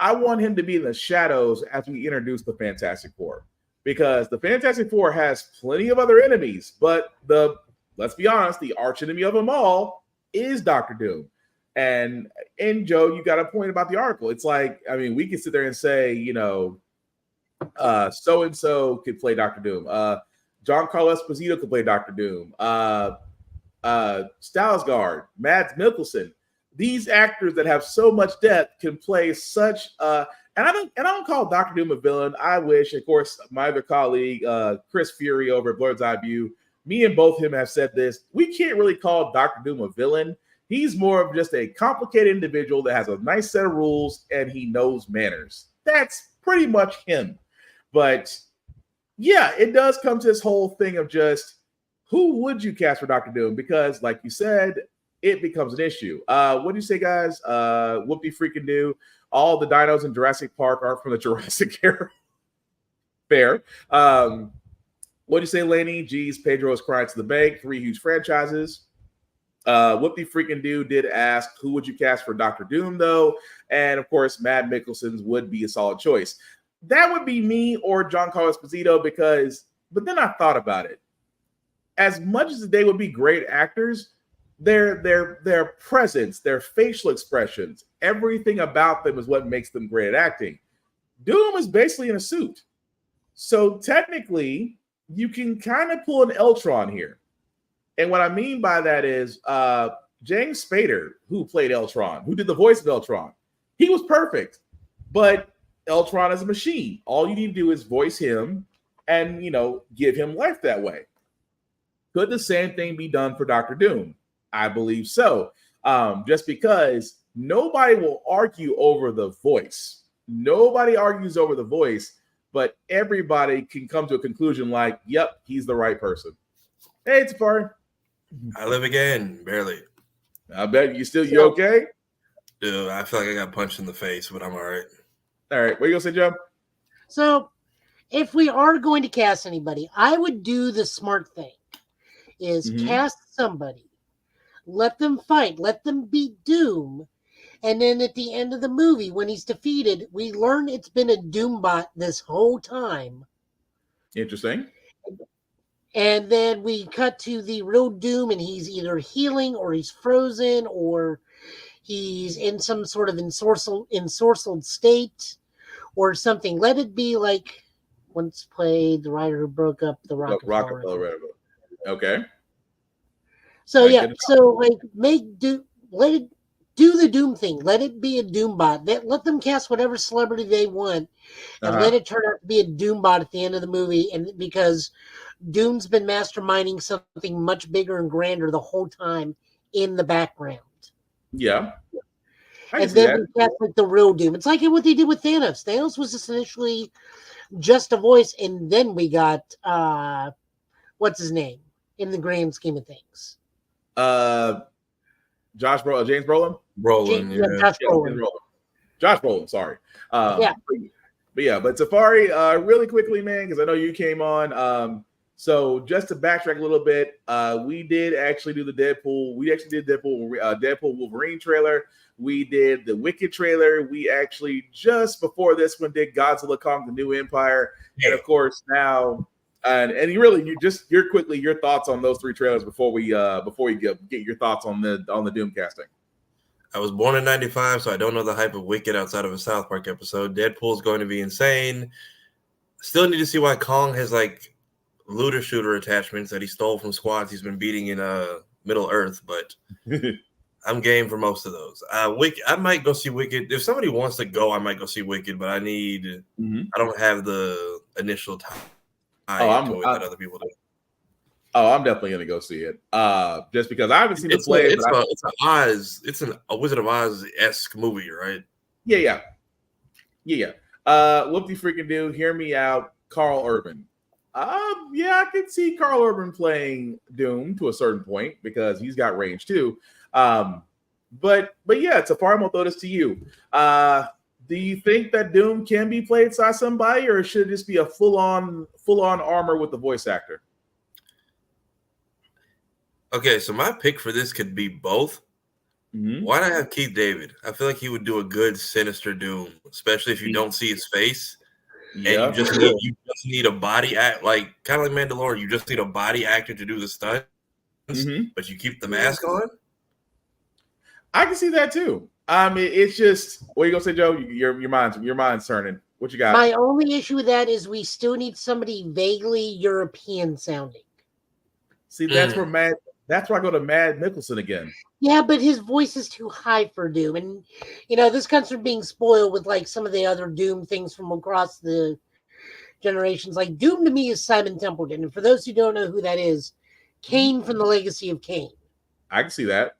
I want him to be in the shadows as we introduce the Fantastic Four, because the Fantastic Four has plenty of other enemies, but let's be honest, the arch enemy of them all is Dr. Doom. And Joe, you got a point about the article. It's like, I mean, we can sit there and say, so-and-so could play Dr. Doom. Giancarlo Esposito could play Dr. Doom. Skarsgård, Mads Mikkelsen. These actors that have so much depth can play such and I don't call Dr. Doom a villain. I wish, of course, my other colleague, Chris Fury over at Blurred's Eye View, me and both him have said this. We can't really call Dr. Doom a villain. He's more of just a complicated individual that has a nice set of rules and he knows manners. That's pretty much him. But yeah, it does come to this whole thing of just, who would you cast for Dr. Doom? Because like you said, it becomes an issue. What do you say, guys? Whoopie freaking do. All the dinos in Jurassic Park are from the Jurassic era. Fair. What do you say, Laney? Geez, Pedro is crying to the bank. 3 huge franchises. Whoopie freaking do did ask, who would you cast for Dr. Doom, though? And of course, Mads Mikkelsen's would be a solid choice. That would be me or Giancarlo Esposito, but then I thought about it. As much as they would be great actors, their presence, their facial expressions, everything about them is what makes them great at acting. Doom is basically in a suit. So technically, you can kind of pull an Eltron here. And what I mean by that is James Spader, who played Eltron, who did the voice of Eltron, he was perfect. But Eltron is a machine. All you need to do is voice him and, give him life that way. Could the same thing be done for Dr. Doom? I believe so. just because nobody will argue over the voice. Nobody argues over the voice, but everybody can come to a conclusion like, yep, he's the right person. Hey, Tafari. I live again, barely. I bet you okay? Dude, I feel like I got punched in the face, but I'm all right. All right, what are you going to say, Joe? So, if we are going to cast anybody, I would do the smart thing, is cast somebody, let them fight, let them beat Doom, and then at the end of the movie, when he's defeated, we learn it's been a Doombot this whole time. Interesting. And then we cut to the real Doom, and he's either healing, or he's frozen, or he's in some sort of ensorcelled state, or something. Let it be like once played the writer who broke up the Rockefeller. Railroad. Okay. So let it do the Doom thing. Let it be a Doombot. Let them cast whatever celebrity they want, and let it turn out to be a Doombot at the end of the movie. And because Doom's been masterminding something much bigger and grander the whole time in the background. Yeah. And then we cast like the real Doom. It's like what they did with Thanos. Thanos was just initially just a voice, and then we got what's his name in the grand scheme of things? James Brolin? Josh Brolin, sorry. But Tafari, really quickly, man, because I know you came on. So just to backtrack a little bit, we did actually do the Deadpool. We actually did Deadpool Wolverine trailer. We did the Wicked trailer. We actually just before this one did Godzilla Kong: The New Empire, and of course now, and your thoughts on those three trailers before we get your thoughts on the Doom casting. I was born in '95, so I don't know the hype of Wicked outside of a South Park episode. Deadpool's going to be insane. Still need to see why Kong has like looter shooter attachments that he stole from squads he's been beating in Middle Earth, but I'm game for most of those. Wicked, I might go see Wicked. If somebody wants to go, I might go see Wicked, but I don't have the initial time that other people do. Oh, I'm definitely gonna go see it. Just because I haven't seen the play. It's a Wizard of Oz-esque movie, right? Yeah. Whoop de freaking do. Hear me out, Carl Urban. I can see Carl Urban playing Doom to a certain point because he's got range too. But yeah, Tafari, I'm gonna throw this to you. Do you think that Doom can be played by somebody, or should it just be a full on armor with the voice actor? Okay, so my pick for this could be both. Why not have Keith David? I feel like he would do a good sinister Doom, especially if you don't see his face. Yeah. And you just need a body act, like kind of like Mandalorian. You just need a body actor to do the stunts, but you keep the mask on. I can see that too. It's just what are you gonna say, Joe? Your mind's turning. What you got? My only issue with that is we still need somebody vaguely European sounding. See, that's where I go to Mad Mikkelsen again. Yeah, but his voice is too high for Doom. And, this comes from being spoiled with, like, some of the other Doom things from across the generations. Like, Doom to me is Simon Templeton. And for those who don't know who that is, Kane from The Legacy of Kane. I can see that.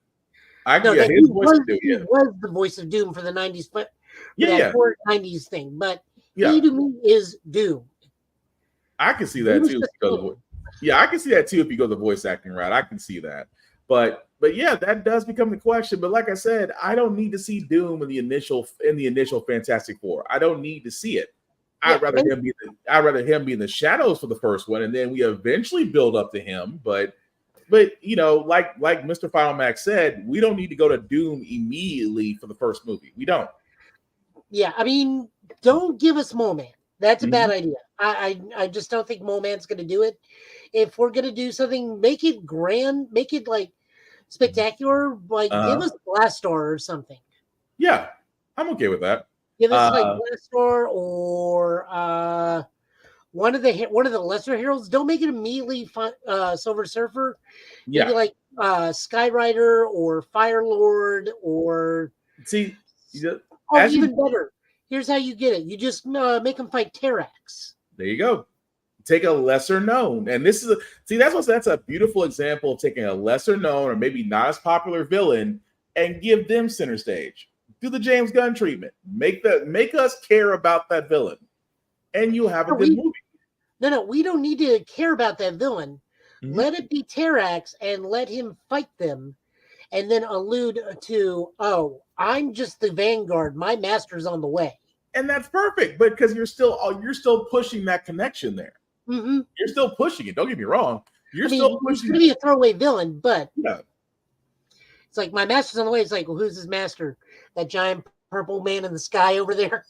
He was the voice of Doom for the 90s. But that 90s thing. But he to me is Doom. I can see that, too. I can see that, too, if you go the voice acting route. I can see that. But yeah, that does become the question. But like I said, I don't need to see Doom in the initial Fantastic Four. I don't need to see it. I'd rather him be in the shadows for the first one, and then we eventually build up to him. But like Mr. Final Max said, we don't need to go to Doom immediately for the first movie. We don't. Yeah, I mean, don't give us Mole Man. That's a bad idea. I just don't think Mole Man's going to do it. If we're going to do something, make it grand, make it like spectacular. Like give us Blastar or something. Yeah, I'm okay with that. Give us like Blastar or one of the lesser heroes. Don't make it immediately Silver Surfer. Maybe like Skyrider or Firelord or even better. Here's how you get it. You just make them fight Terrax. There you go. Take a lesser known, and this is that's a beautiful example of taking a lesser known or maybe not as popular villain and give them center stage. Do the James Gunn treatment. Make us care about that villain, and you'll have a good movie. No, we don't need to care about that villain. Let it be Terax and let him fight them, and then allude to, oh, I'm just the vanguard. My master's on the way. And that's perfect, but because you're still pushing that connection there. Mm-hmm. You're still pushing it. Don't get me wrong. You're still still pushing. It's going to be a throwaway villain, but yeah. It's like, my master's on the way. It's like, well, who's his master? That giant purple man in the sky over there?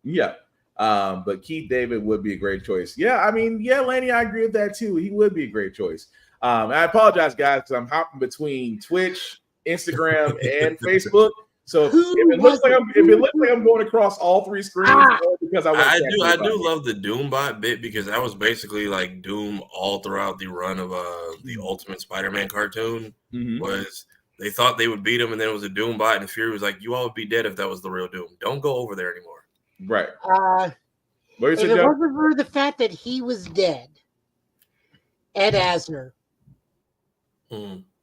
Yeah. But Keith David would be a great choice. Yeah, I mean, yeah, Lanny, I agree with that too. He would be a great choice. I apologize, guys, because I'm hopping between Twitch, Instagram, and Facebook. So if it looks like I'm going across all three screens, because I do love the Doombot bit, because that was basically like Doom all throughout the run of the Ultimate Spider-Man cartoon. Was they thought they would beat him, and then it was a Doombot, and Fury was like, "You all would be dead if that was the real Doom. Don't go over there anymore." Right. If it wasn't for the fact that he was dead, Ed Asner.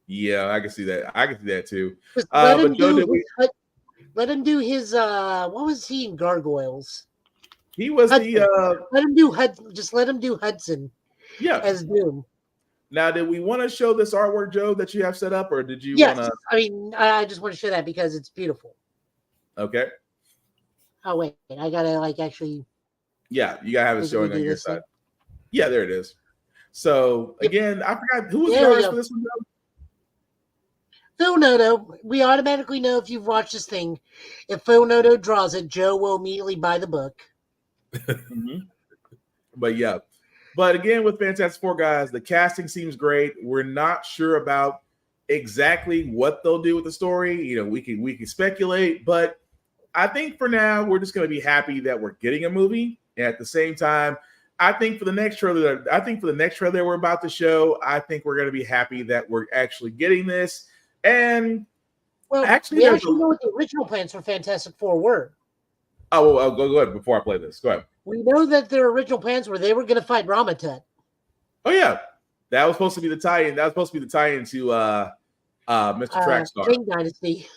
Yeah, I can see that. I can see that too. Let him do his what was he in Gargoyles? He was Hudson. Let him do Hudson. Yeah, as Doom. Now, did we want to show this artwork, Joe, that you have set up, or did you want to? I mean, I just want to show that because it's beautiful. Okay. Oh wait, I gotta actually. Yeah, you gotta have it showing on your side. Yeah, there it is. So again, I forgot who was the artist for this one, Joe? Phil Noto. We automatically know if you've watched this thing. If Phil Noto draws it, Joe will immediately buy the book. But yeah. But again, with Fantastic Four, guys, the casting seems great. We're not sure about exactly what they'll do with the story. You know, we can speculate, but I think for now we're just going to be happy that we're getting a movie. And at the same time, I think for the next trailer we're about to show, I think we're going to be happy that we're actually getting this. And we actually know what the original plans for Fantastic Four were. Oh, well, go ahead before I play this. Go ahead. We know that their original plans were they were going to fight Ramatut. Oh yeah, that was supposed to be the tie-in. That was supposed to be the tie-in to Mr. Trackstar. King Dynasty.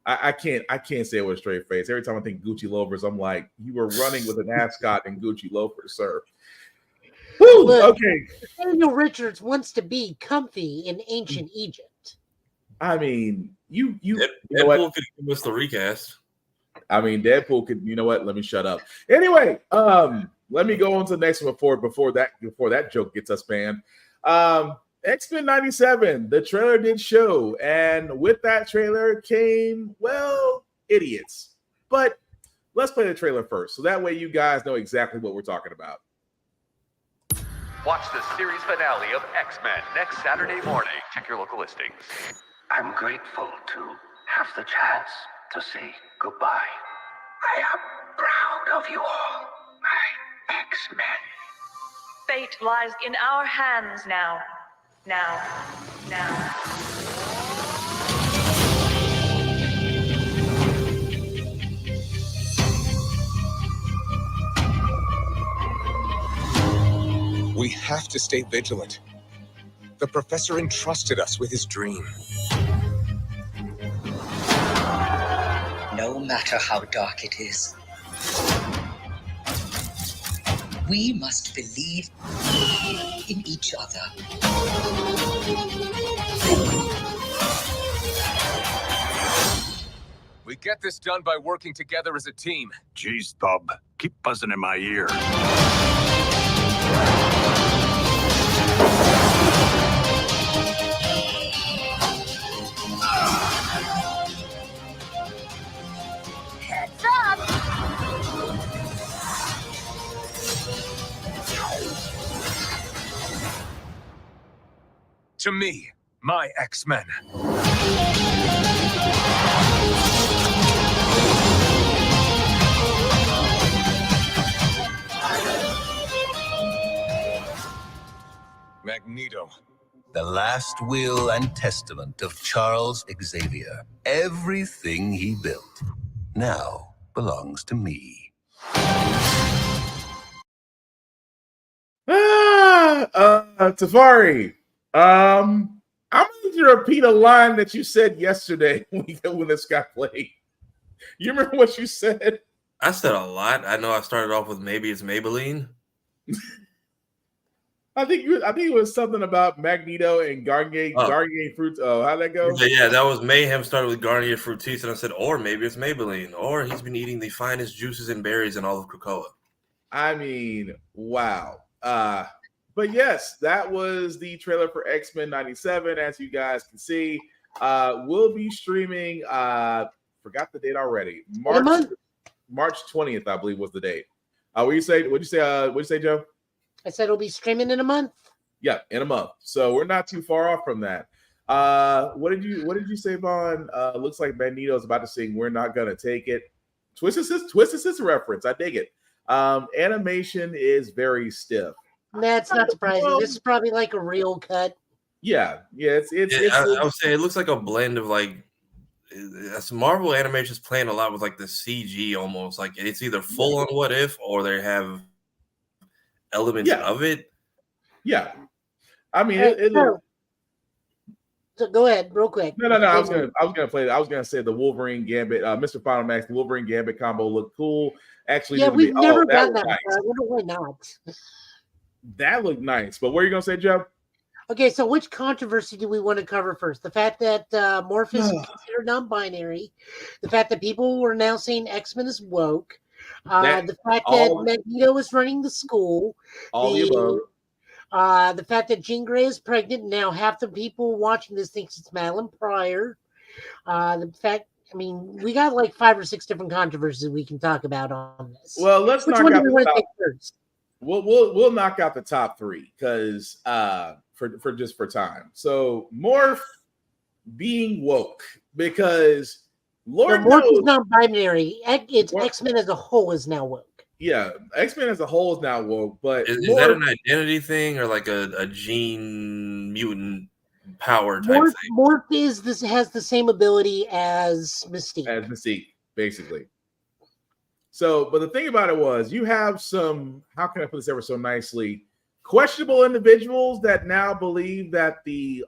I can't say it with a straight face. Every time I think Gucci loafers, I'm like, you were running with an ascot and Gucci loafers, sir. Woo, look, okay. Daniel Richards wants to be comfy in ancient Egypt. I mean, you know Deadpool could give us the recast. I mean, Deadpool could. You know what? Let me shut up. Anyway, let me go on to the next one before that joke gets us banned. X-Men 97, the trailer did show, and with that trailer came, well, idiots. But let's play the trailer first, so that way you guys know exactly what we're talking about. Watch the series finale of X-Men next Saturday morning. Check your local listings. I'm grateful to have the chance to say goodbye. I am proud of you all, my X-Men. Fate lies in our hands now. Now. We have to stay vigilant. The professor entrusted us with his dream. No matter how dark it is, we must believe in each other. We get this done by working together as a team. Jeez, Bob, keep buzzing in my ear. Heads up! To me, my X-Men. Magneto. The last will and testament of Charles Xavier. Everything he built now belongs to me. Tafari. I'm gonna you repeat a line that you said yesterday when this got played. You remember what you said? I said a lot. I know I started off with maybe it's Maybelline. I think it was something about Magneto and Garnier fruits. Oh, how'd that go? Yeah, that was Mayhem started with Garnier Fructis, and I said, or maybe it's Maybelline, or he's been eating the finest juices and berries in all of Krakoa. I mean, wow. But yes, that was the trailer for X-Men 97. As you guys can see, we'll be streaming. Forgot the date already. March 20th, I believe, was the date. What'd you say, Joe? I said it'll be streaming in a month. Yeah, in a month. So we're not too far off from that. What did you say, Vaughn? Looks like Magneto's about to sing "We're Not Gonna Take It." Twisted Sister reference. I dig it. Animation is very stiff. That's not surprising. This is probably like a real cut. Yeah. I would say it looks like a blend of like Marvel animation is playing a lot with like the CG almost. Like it's either full on What If or they have elements of it. Yeah. I mean, so go ahead, real quick. No. I was gonna play. I was gonna say the Wolverine Gambit, Mr. Final Max, the Wolverine Gambit combo looked cool. Actually, yeah, we've never done that. Nice. I wonder why not. That looked nice. But what are you gonna say, Joe? Okay, so which controversy do we want to cover first? The fact that Morpheus is considered non-binary, the fact that people are now saying X-Men is woke, the fact that Magneto is running the school, the fact that Jean Grey is pregnant. Now half the people watching this thinks it's Madeline Pryor. The fact, I mean, we got like 5 or 6 different controversies we can talk about on this. Well, let's which knock one out do we want to take first? We'll knock out the top 3 because for time. So Morph being woke because Morph is not binary. It's X-Men as a whole is now woke. Yeah, X-Men as a whole is now woke, but is that an identity thing or like a gene mutant power type thing? Morph has the same ability as Mystique. Basically. So, but the thing about it was you have some, how can I put this ever so nicely, questionable individuals that now believe that the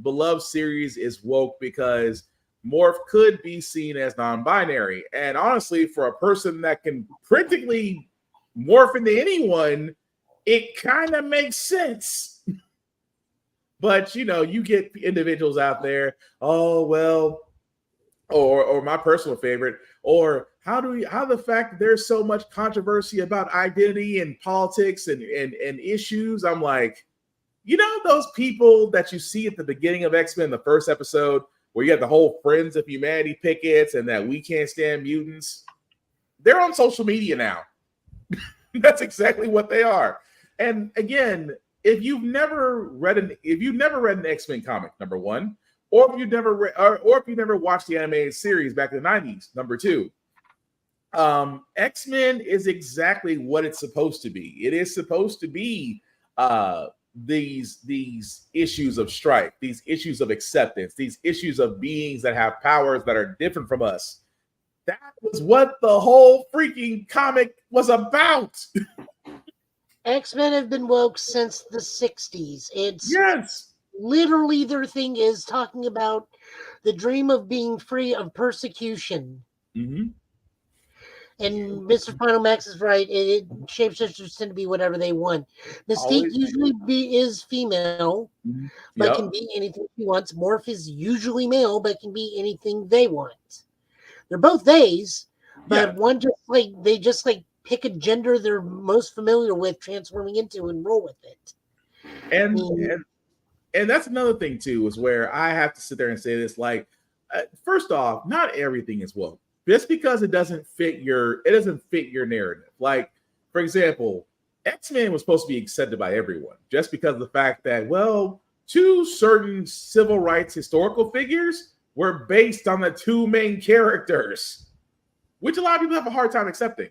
beloved series is woke because Morph could be seen as non-binary. And honestly, for a person that can practically morph into anyone, it kind of makes sense. But, you get individuals out there, or my personal favorite, or how the fact that there's so much controversy about identity and politics and issues. I'm like, those people that you see at the beginning of X-Men, the first episode, where you have the whole Friends of Humanity pickets and that we can't stand mutants, they're on social media now. That's exactly what they are. And again, if you've never read an X-Men comic, number 1, or if you've never watched the animated series back in the 90s, number 2, X-Men is exactly what it's supposed to be. It is supposed to be these issues of strife, these issues of acceptance, these issues of beings that have powers that are different from us. That was what the whole freaking comic was about. X-Men have been woke since the 60s. Yes. Literally their thing is talking about the dream of being free of persecution. Mm-hmm. And Mr. Final Max is right. Shapeshifters tend to be whatever they want. Mystique usually is female, but can be anything she wants. Morph is usually male, but can be anything they want. They're both theys, but one they just pick a gender they're most familiar with, transforming into, and roll with it. And that's another thing too, is where I have to sit there and say this. First off, not everything is woke. Just because it doesn't fit your narrative. Like, for example, X-Men was supposed to be accepted by everyone, just because of the fact that, 2 certain civil rights historical figures were based on the 2 main characters, which a lot of people have a hard time accepting.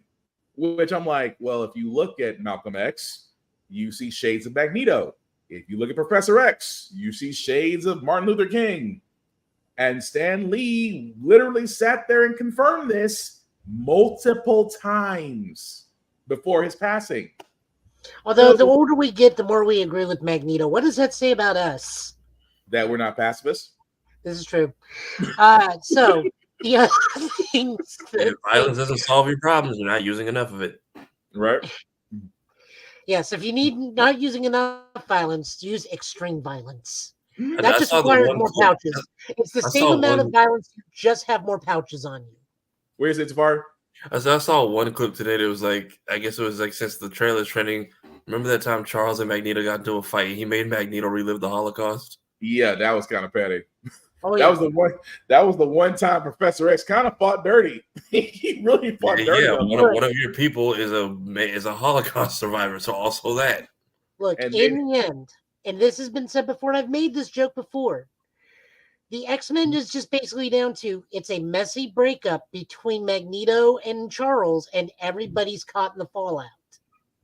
Which I'm like, if you look at Malcolm X, you see shades of Magneto. If you look at Professor X, you see shades of Martin Luther King. And Stan Lee literally sat there and confirmed this multiple times before his passing. Although the older we get, the more we agree with Magneto. What does that say about us? that we're not pacifists. This is true. So the other things If violence doesn't solve your problems, you're not using enough of it. Right. Yes, if you need not using enough violence, use extreme violence. I That just saw the requires one more clip. pouches. It's the I same saw amount one- of violence. You just have more pouches on you. Where is it, Tafari? I saw one clip today that was like, I guess it was like since the trailer's trending. Remember that time Charles and Magneto got into a fight? He made Magneto relive the Holocaust. Yeah, that was kind of petty. Oh, That was the one. That was the one time Professor X kind of fought dirty. He really fought dirty. Yeah, on one of your people is a Holocaust survivor, so also that. Look, And in the end, and this has been said before, and I've made this joke before, the X-Men is just basically down to it's a messy breakup between Magneto and Charles, and everybody's caught in the fallout.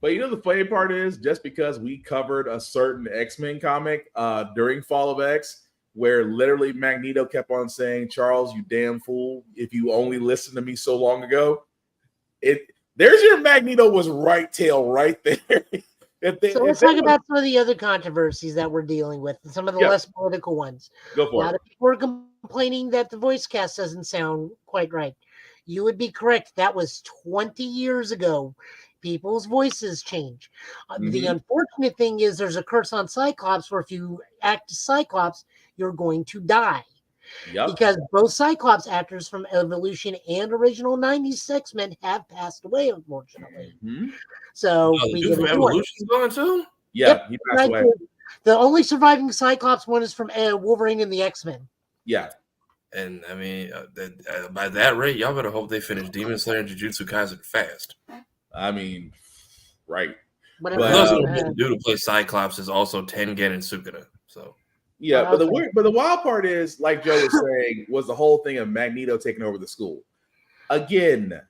But you know the funny part is, just because we covered a certain X-Men comic during Fall of X, where literally Magneto kept on saying, "Charles, you damn fool! If you only listened to me so long ago," there's your Magneto was right tail right there. So let's talk about some of the other controversies that we're dealing with, and some of the less political ones. Go A for lot it. of people are complaining that the voice cast doesn't sound quite right. You would be correct. That was 20 years ago. People's voices change. The Mhm. unfortunate thing is there's a curse on Cyclops where if you act as Cyclops, you're going to die. Yep. Because both Cyclops actors from Evolution and original 90s X-Men have passed away, unfortunately. Mhm. So Oh, the we dude get from a choice. Evolution's gone too? Yeah, Yep, he passed right away. there. The only surviving Cyclops one is from Wolverine and the X-Men. Yeah. And I mean, by that rate, y'all better hope they finish Demon Slayer and Jujutsu Kaisen fast. I mean, right. But the dude who plays Cyclops is also Tengen and Sukuna. So Yeah, Oh, but the wild part is, like Joe was saying, was the whole thing of Magneto taking over the school. Again,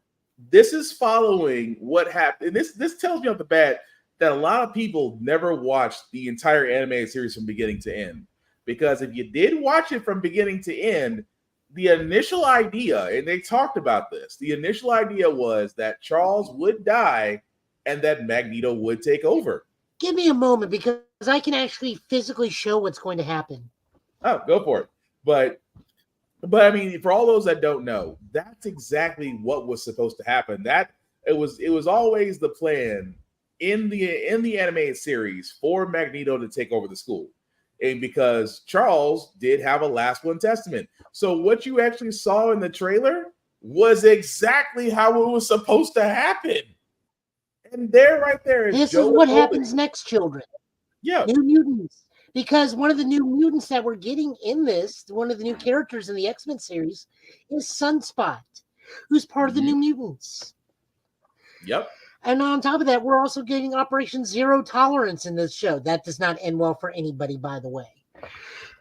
this is following what happened. This tells me off the bat that a lot of people never watched the entire animated series from beginning to end. Because if you did watch it from beginning to end, the initial idea, and they talked about this, the initial idea was that Charles would die and that Magneto would take over. give me a moment because I can actually physically show what's going to happen. Oh, go for it. But I mean, for all those that don't know, that's exactly what was supposed to happen. That it was always the plan in the animated series for Magneto to take over the school. And because Charles did have a last one testament. So what you actually saw in the trailer was exactly how it was supposed to happen. And there, right there, is This Joe is what Hogan. happens next, children. Yeah. New mutants. Because one of the new mutants that we're getting in this, one of the new characters in the X-Men series, is Sunspot, who's part of the new mutants. Yep. And on top of that, we're also getting Operation Zero Tolerance in this show. That does not end well for anybody, by the way.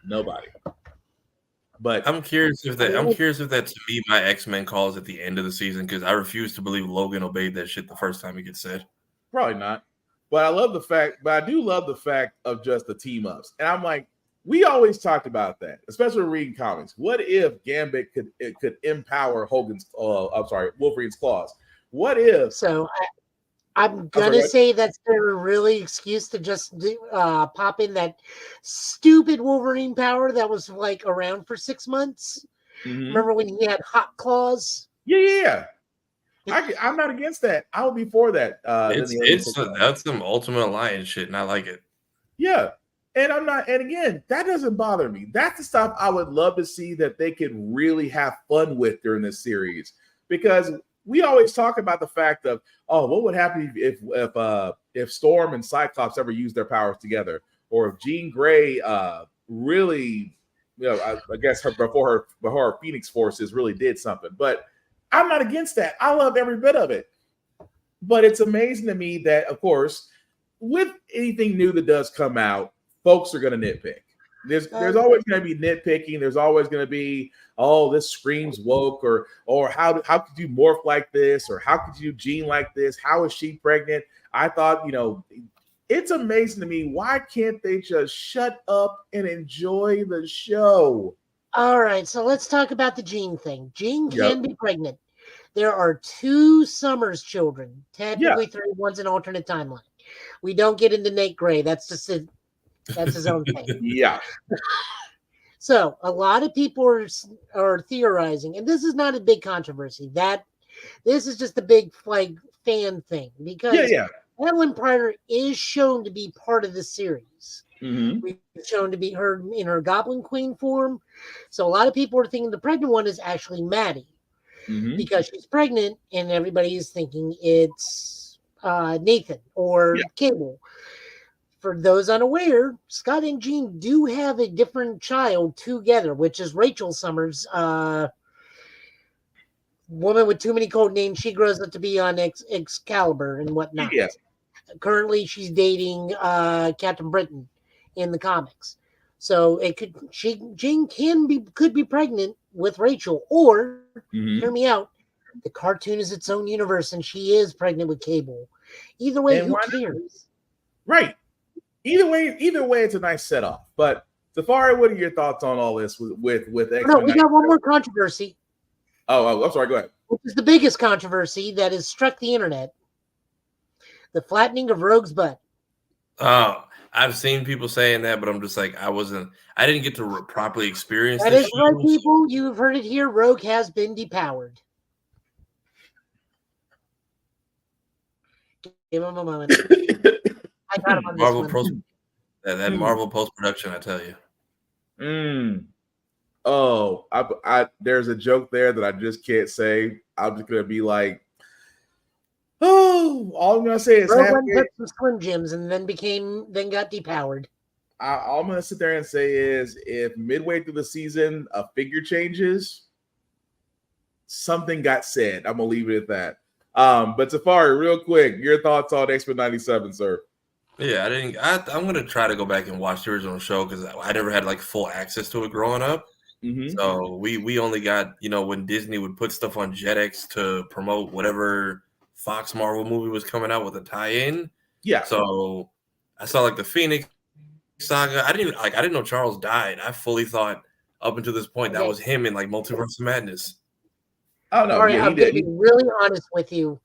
Nobody. But I'm curious if that to me my X-Men calls at the end of the season, because I refuse to believe Logan obeyed that shit the first time it gets said. Probably not. But I do love the fact of just the team ups. And I'm like, we always talked about that, especially reading comics. What if Gambit could empower Wolverine's claws? What if? So I'm gonna say that's their really excuse to just pop in that stupid Wolverine power that was like around for 6 months. Mhm. Remember when he had hot claws? Yeah. I'm not against that. I would be for that. That's some Ultimate Alliance shit, and I like it. Yeah. And I'm not, and again, that doesn't bother me. That's the stuff I would love to see that they could really have fun with during this series. Because we always talk about the fact of, oh, what would happen if Storm and Cyclops ever used their powers together, or if Jean Grey really, I guess before her Phoenix forces really did something. But I'm not against that. I love every bit of it. But it's amazing to me that, of course, with anything new that does come out, folks are going to nitpick. There's always going to be nitpicking. There's always going to be, oh, this screams woke, or how could you morph like this, or how could you Jean like this? How is she pregnant? I thought, it's amazing to me. Why can't they just shut up and enjoy the show? All right, so let's talk about the Jean thing. Jean can be pregnant. There are 2 Summers children, technically 3. One's an alternate timeline. We don't get into Nate Gray. That's just that's his own thing. Yeah. So a lot of people are theorizing, and this is not a big controversy. That this is just a big like fan thing because Ellen Pryder is shown to be part of the series. We've shown to be her in her Goblin Queen form. So a lot of people are thinking the pregnant one is actually Maddie because she's pregnant, and everybody is thinking it's Nathan or Cable. For those unaware, Scott and Jean do have a different child together, which is Rachel Summers, woman with too many code names. She grows up to be on Excalibur and whatnot. Yeah. Currently, she's dating Captain Britain in the comics. So Jean could be pregnant with Rachel, or hear me out, the cartoon is its own universe, and she is pregnant with Cable. Either way, who cares? Right. Either way, it's a nice setup. But Safari, what are your thoughts on all this with X-Men? No, we got one more controversy. Oh, I'm sorry. Go ahead. Which is the biggest controversy that has struck the internet: the flattening of Rogue's butt. Oh, I've seen people saying that, but I'm just like, I didn't get to properly experience that. Is right, people. You've heard it here. Rogue has been depowered. Give him a moment. I got him on Marvel this one. that Marvel post production, I tell you. Oh, I there's a joke there that I just can't say. I'm just gonna be like, oh, all I'm gonna say is Rogue took some Slim Jims and then got depowered. All I'm gonna sit there and say is, if midway through the season a figure changes, something got said. I'm gonna leave it at that. But Safari, real quick, your thoughts on X-Men 97, sir? Yeah, I'm gonna try to go back and watch the original show because I never had like full access to it growing up. So we only got, when Disney would put stuff on Jetix to promote whatever Fox Marvel movie was coming out with a tie-in. Yeah. So I saw like the Phoenix saga. I didn't know Charles died. I fully thought up until this point that was him in like Multiverse of Madness. Oh no, Right, I'm going to be really honest with you.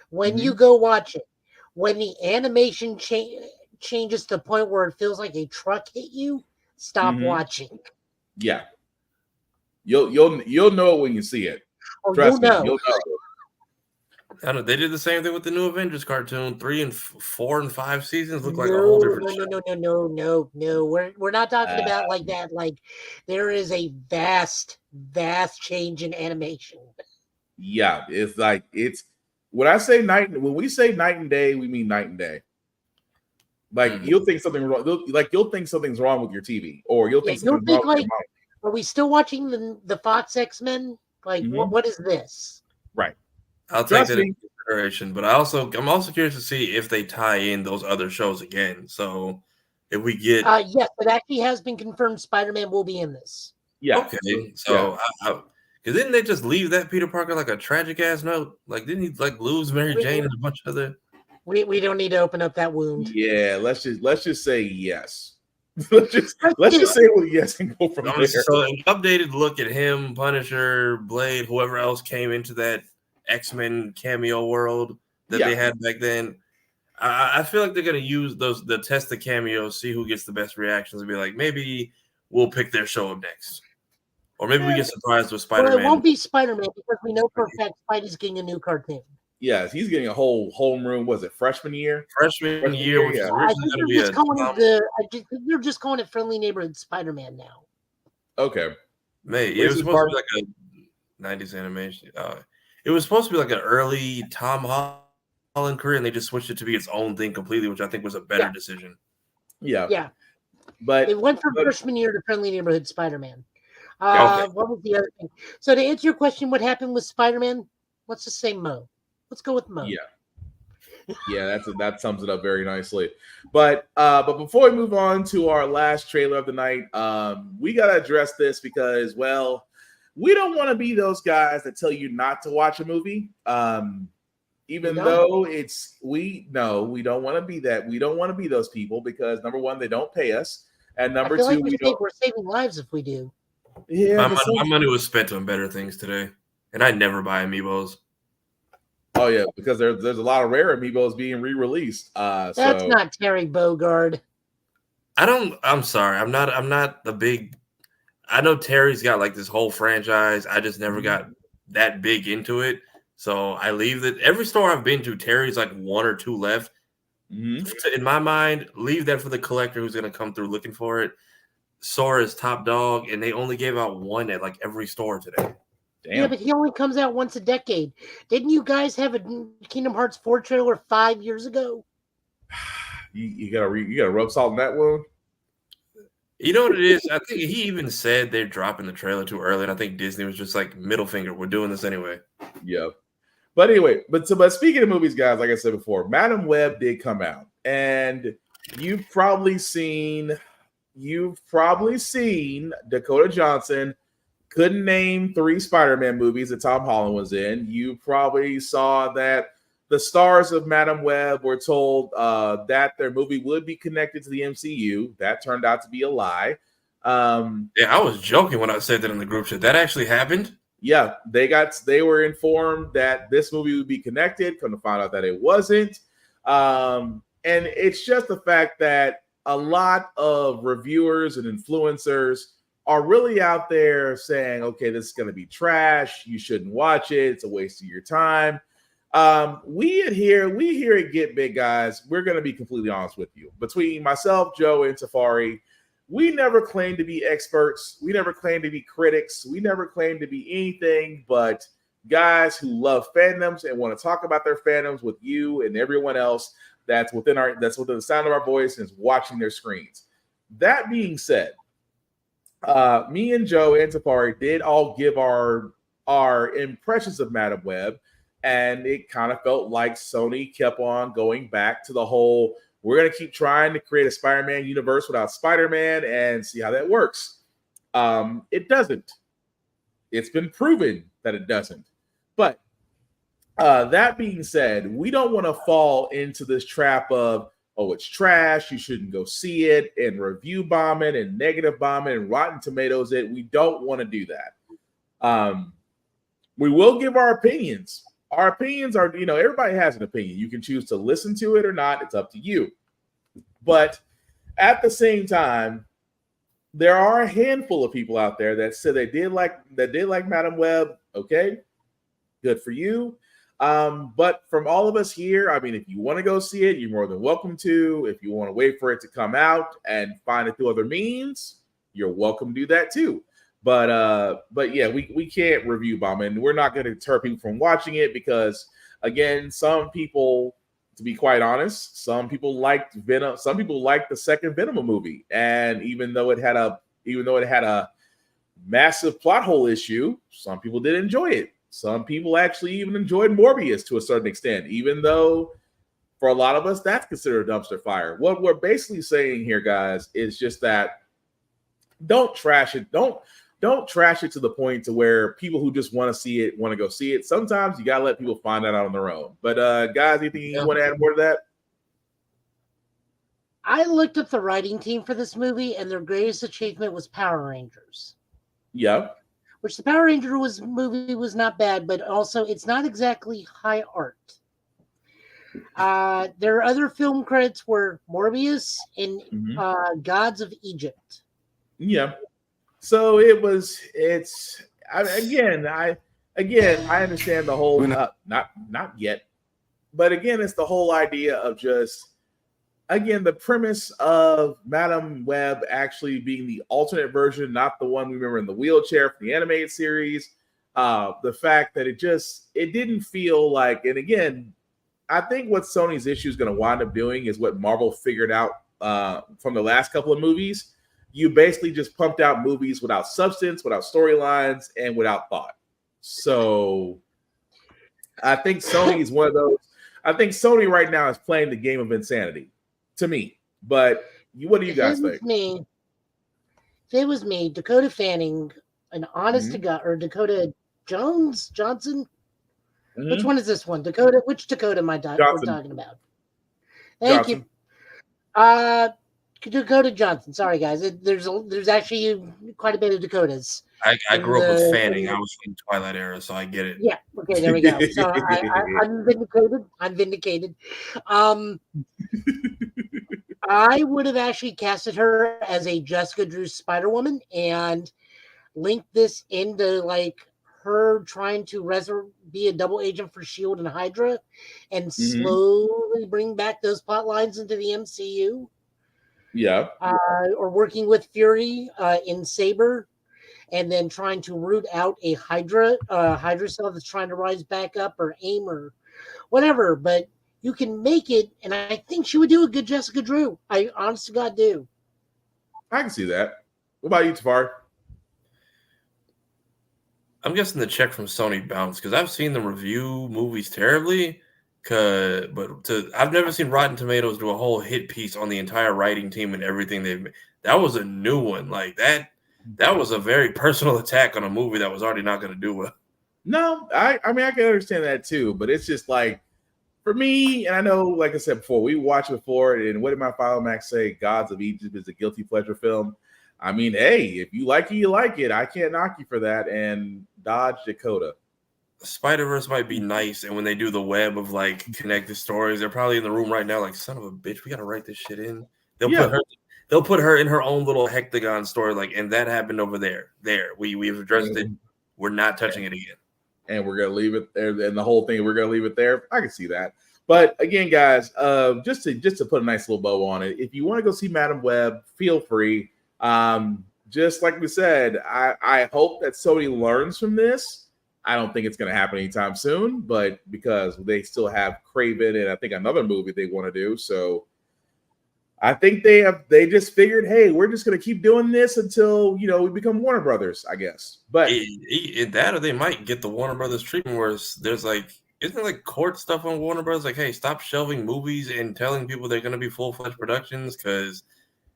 When you go watch it, when the animation changes to the point where it feels like a truck hit you, stop watching. Yeah, you'll know when you see it. Trust me, you'll know. I know they did the same thing with the new Avengers cartoon. 3 and 4 and 5 seasons look like a whole different. No. We're not talking about like that. Like there is a vast change in animation. Yeah, it's when we say night and day, we mean night and day. Like you'll think something wrong. Like you'll think something's wrong with your TV, or you'll think something's wrong with your mind. Are we still watching the Fox X-Men? Like what is this? Right. I'll take that into consideration, but I'm also curious to see if they tie in those other shows again. So if we get yes, it actually has been confirmed Spider-Man will be in this. Yeah. Okay. So because didn't they just leave that Peter Parker like a tragic ass note? Like didn't he like lose Mary Jane and a bunch of other? We don't need to open up that wound. Yeah, let's just say yes. let's just say yes and go from there. So an updated look at him, Punisher, Blade, whoever else came into that X-Men cameo world that they had back then. I feel like they're gonna use the test the cameos, see who gets the best reactions, and be like, maybe we'll pick their show up next. Or maybe we get surprised with Spider-Man. Well, it won't be Spider-Man because we know for a fact Spidey's getting a new cartoon. Yes, he's getting a whole homeroom. Was it freshman year? Freshman year, which is originally going to be they're just calling it Friendly Neighborhood Spider-Man now. Okay. It was supposed to be like a 90s animation. It was supposed to be like an early Tom Holland career, and they just switched it to be its own thing completely, which I think was a better decision. Yeah. But it went from freshman year to Friendly Neighborhood Spider-Man. What was the other thing? So to answer your question, what happened with Spider-Man? Let's just say Mo. Let's go with Mo. Yeah, that sums it up very nicely. But before we move on to our last trailer of the night, we gotta address this because, well, we don't want to be those guys that tell you not to watch a movie. Even though we don't want to be that. We don't want to be those people because number one, they don't pay us, and number two, we're saving lives if we do. Yeah, my money was spent on better things today, and I never buy amiibos. Oh yeah, because there's a lot of rare amiibos being re-released. That's not Terry Bogard. I'm sorry. I'm not the big. I know Terry's got like this whole franchise. I just never got that big into it. So I leave that. Every store I've been to, Terry's like 1 or 2 left. In my mind, leave that for the collector who's going to come through looking for it. Sora is top dog, and they only gave out 1 at like every store today. Damn. Yeah, but he only comes out once a decade. Didn't you guys have a Kingdom Hearts 4 trailer 5 years ago? You gotta rub salt in that wound. You know what it is? I think he even said they're dropping the trailer too early, and I think Disney was just like, middle finger, we're doing this anyway. Yeah. But anyway, but speaking of movies, guys, like I said before, Madam Web did come out, and you've probably seen Dakota Johnson couldn't name 3 Spider-Man movies that Tom Holland was in. You probably saw that the stars of Madam Web were told that their movie would be connected to the MCU. That turned out to be a lie. Yeah, I was joking when I said that in the group chat. That actually happened? Yeah, they were informed that this movie would be connected. Come to find out that it wasn't. And it's just the fact that a lot of reviewers and influencers are really out there saying, okay, this is going to be trash. You shouldn't watch it. It's a waste of your time. We here at Get Big, guys, we're going to be completely honest with you. Between myself, Joe, and Tafari, we never claim to be experts. We never claim to be critics. We never claim to be anything but guys who love fandoms and want to talk about their fandoms with you and everyone else that's within the sound of our voice and is watching their screens. That being said, me and Joe and Tafari did all give our impressions of Madam Web, and it kind of felt like Sony kept on going back to the whole, we're going to keep trying to create a Spider-Man universe without Spider-Man and see how that works. It doesn't. It's been proven that it doesn't. But that being said, we don't want to fall into this trap of, oh, it's trash, you shouldn't go see it, and review bomb it, and negative bomb it, and Rotten Tomatoes it. We don't want to do that. We will give our opinions. Our opinions are, everybody has an opinion. You can choose to listen to it or not. It's up to you. But at the same time, there are a handful of people out there that said they did like Madam Web. Okay, good for you. But from all of us here, I mean, if you want to go see it, you're more than welcome to. If you want to wait for it to come out and find it through other means, you're welcome to do that too. But yeah, we can't review bomb, and we're not going to deter people from watching it because, again, some people, to be quite honest, some people liked Venom. Some people liked the second Venom movie, and even though it had a massive plot hole issue, some people did enjoy it. Some people actually even enjoyed Morbius to a certain extent, even though for a lot of us that's considered a dumpster fire. What we're basically saying here, guys, is just that don't trash it. Don't trash it to the point to where people who just want to see it want to go see it. Sometimes you gotta let people find that out on their own. But guys, anything you want to add more to that? I looked up the writing team for this movie, and their greatest achievement was Power Rangers. Yeah. Which the Power Ranger movie was not bad, but also it's not exactly high art. Their other film credits were Morbius and Gods of Egypt. Yeah. So I understand the whole not yet, but again, it's the whole idea of just, again, the premise of Madam Web actually being the alternate version, not the one we remember in the wheelchair from the animated series. The fact that it didn't feel like, and again, I think what Sony's issue is going to wind up doing is what Marvel figured out from the last couple of movies. You basically just pumped out movies without substance, without storylines, and without thought. So I think Sony is one of those. I think Sony right now is playing the game of insanity to me. But what do you guys think? If it was me, Dakota Fanning, an honest to God, or Dakota Johnson. Which one is this one? Which Dakota am I talking about? Thank you. Dakota Johnson. Sorry, guys. There's actually quite a bit of Dakotas. I grew up with Fanning. I was from the Twilight era, so I get it. Yeah. Okay. There we go. So I'm vindicated. I would have actually casted her as a Jessica Drew Spider-Woman, and link this into like her trying to be a double agent for S.H.I.E.L.D. and Hydra and slowly bring back those plot lines into the MCU. Yeah. Or working with Fury in Saber and then trying to root out a Hydra cell that's trying to rise back up, or AIM or whatever. But you can make it, and I think she would do a good Jessica Drew. I honest to God do. I can see that. What about you, Tafari? I'm guessing the check from Sony bounced because I've seen them review movies terribly. I've never seen Rotten Tomatoes do a whole hit piece on the entire writing team and everything they've made. That was a new one. Like that was a very personal attack on a movie that was already not going to do well. No, I mean, I can understand that too, but it's just like, for me, and I know, like I said before, we watched it before, and what did my Final Max say? Gods of Egypt is a guilty pleasure film. I mean, hey, if you like it, you like it. I can't knock you for that. And Dodge Dakota. Spider-Verse might be nice, and when they do the web of like connected stories, they're probably in the room right now like, son of a bitch, we got to write this shit in. They'll put her in her own little hectagon story, like, and that happened over there. We've addressed it. We're not touching it again. And we're gonna leave it there, and the whole thing, we're gonna leave it there. I can see that. But again, guys, just to put a nice little bow on it, if you want to go see Madam Web, feel free. Just like we said, I hope that Sony learns from this. I don't think it's going to happen anytime soon, but because they still have Kraven and I think another movie they want to do, so I think they just figured, hey, we're just going to keep doing this until we become Warner Brothers, I guess. But that, or they might get the Warner Brothers treatment where there's like, isn't there like court stuff on Warner Brothers? Like, hey, stop shelving movies and telling people they're going to be full-fledged productions, because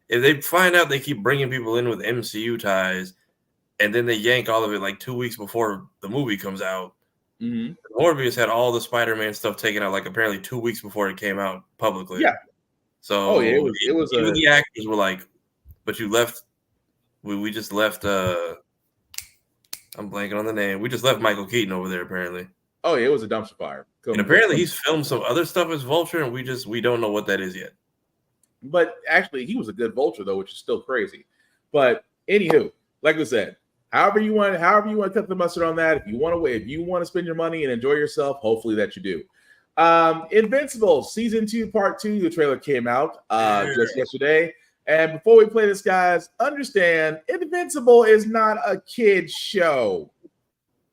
if they find out they keep bringing people in with MCU ties and then they yank all of it like 2 weeks before the movie comes out. Morbius had all the Spider-Man stuff taken out like apparently 2 weeks before it came out publicly. Yeah. So it was even the actors were like, but you left. We just left. I'm blanking on the name. We just left Michael Keaton over there apparently. Oh yeah, it was a dumpster fire. And apparently he's filmed some other stuff as Vulture, and we don't know what that is yet. But actually, he was a good Vulture though, which is still crazy. But anywho, like we said, however you want to cut the mustard on that. If you want to spend your money and enjoy yourself, hopefully that you do. Invincible season 2, part 2. The trailer came out just yesterday. And before we play this, guys, understand Invincible is not a kid's show.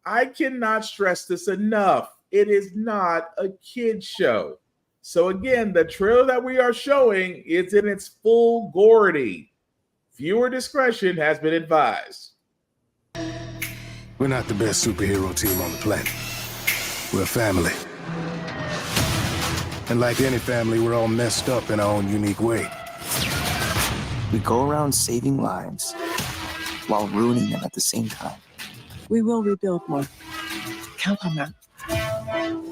I cannot stress this enough. It is not a kid's show. So again, the trailer that we are showing is in its full gority. Viewer discretion has been advised. We're not the best superhero team on the planet. We're a family. And like any family, we're all messed up in our own unique way. We go around saving lives while ruining them at the same time. We will rebuild more. Count on that.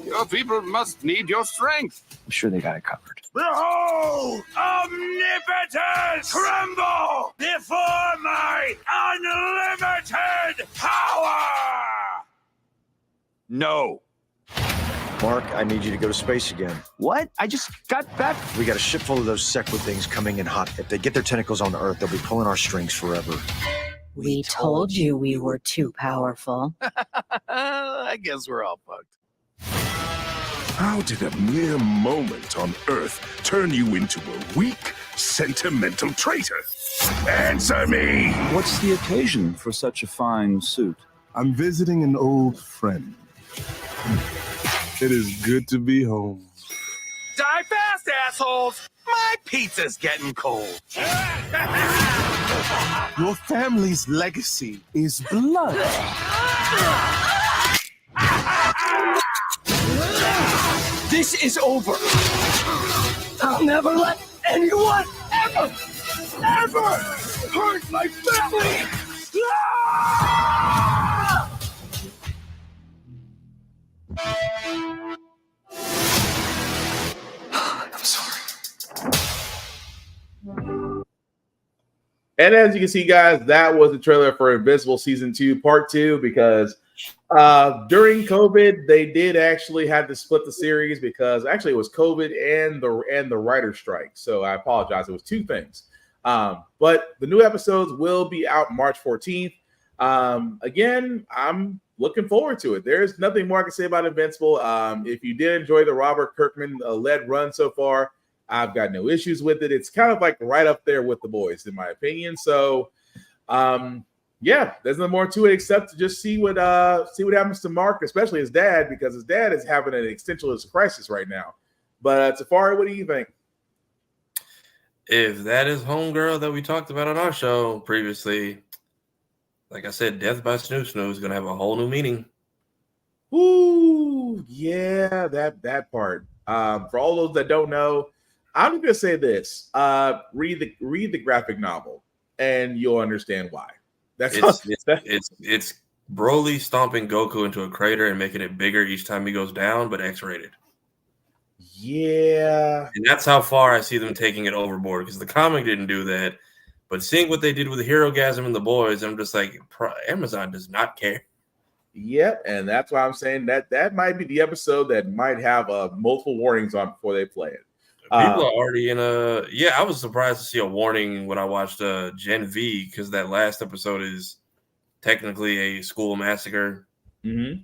Your people must need your strength. I'm sure they got it covered. Behold, omnipotence tremble before my unlimited power! No. Mark, I need you to go to space again. What? I just got back. We got a ship full of those Sequa things coming in hot. If they get their tentacles on Earth, they'll be pulling our strings forever. We told you we were too powerful. I guess we're all fucked. How did a mere moment on Earth turn you into a weak, sentimental traitor? Answer me! What's the occasion for such a fine suit? I'm visiting an old friend. It is good to be home. Die fast, assholes! My pizza's getting cold. Your family's legacy is blood. This is over. I'll never let anyone ever hurt my family. I'm sorry. And as you can see, guys, that was the trailer for Invincible Season 2, Part 2, because during COVID, they did actually have to split the series because actually it was COVID and the writer strike. So I apologize. It was two things. But the new episodes will be out March 14th. Again, I'm looking forward to it. There's nothing more I can say about Invincible. If you did enjoy the Robert Kirkman led run so far, I've got no issues with it. It's kind of like right up there with The Boys, in my opinion. So, yeah, there's no more to it except to just see what happens to Mark, especially his dad, because his dad is having an existentialist crisis right now. But Tafari, what do you think? If that is Homegirl that we talked about on our show previously, like I said, Death by Snoo Snoo is going to have a whole new meaning. Ooh, yeah, that part. For all those that don't know, I'm going to say this: read the graphic novel, and you'll understand why. It's Broly stomping Goku into a crater and making it bigger each time he goes down, but X-rated. Yeah, and that's how far I see them taking it overboard, because the comic didn't do that. But seeing what they did with the Herogasm and The Boys, I'm just like, Amazon does not care. Yep, and that's why I'm saying that might be the episode that might have multiple warnings on before they play it. People are already in a... Yeah, I was surprised to see a warning when I watched Gen V, because that last episode is technically a school massacre. Mm-hmm.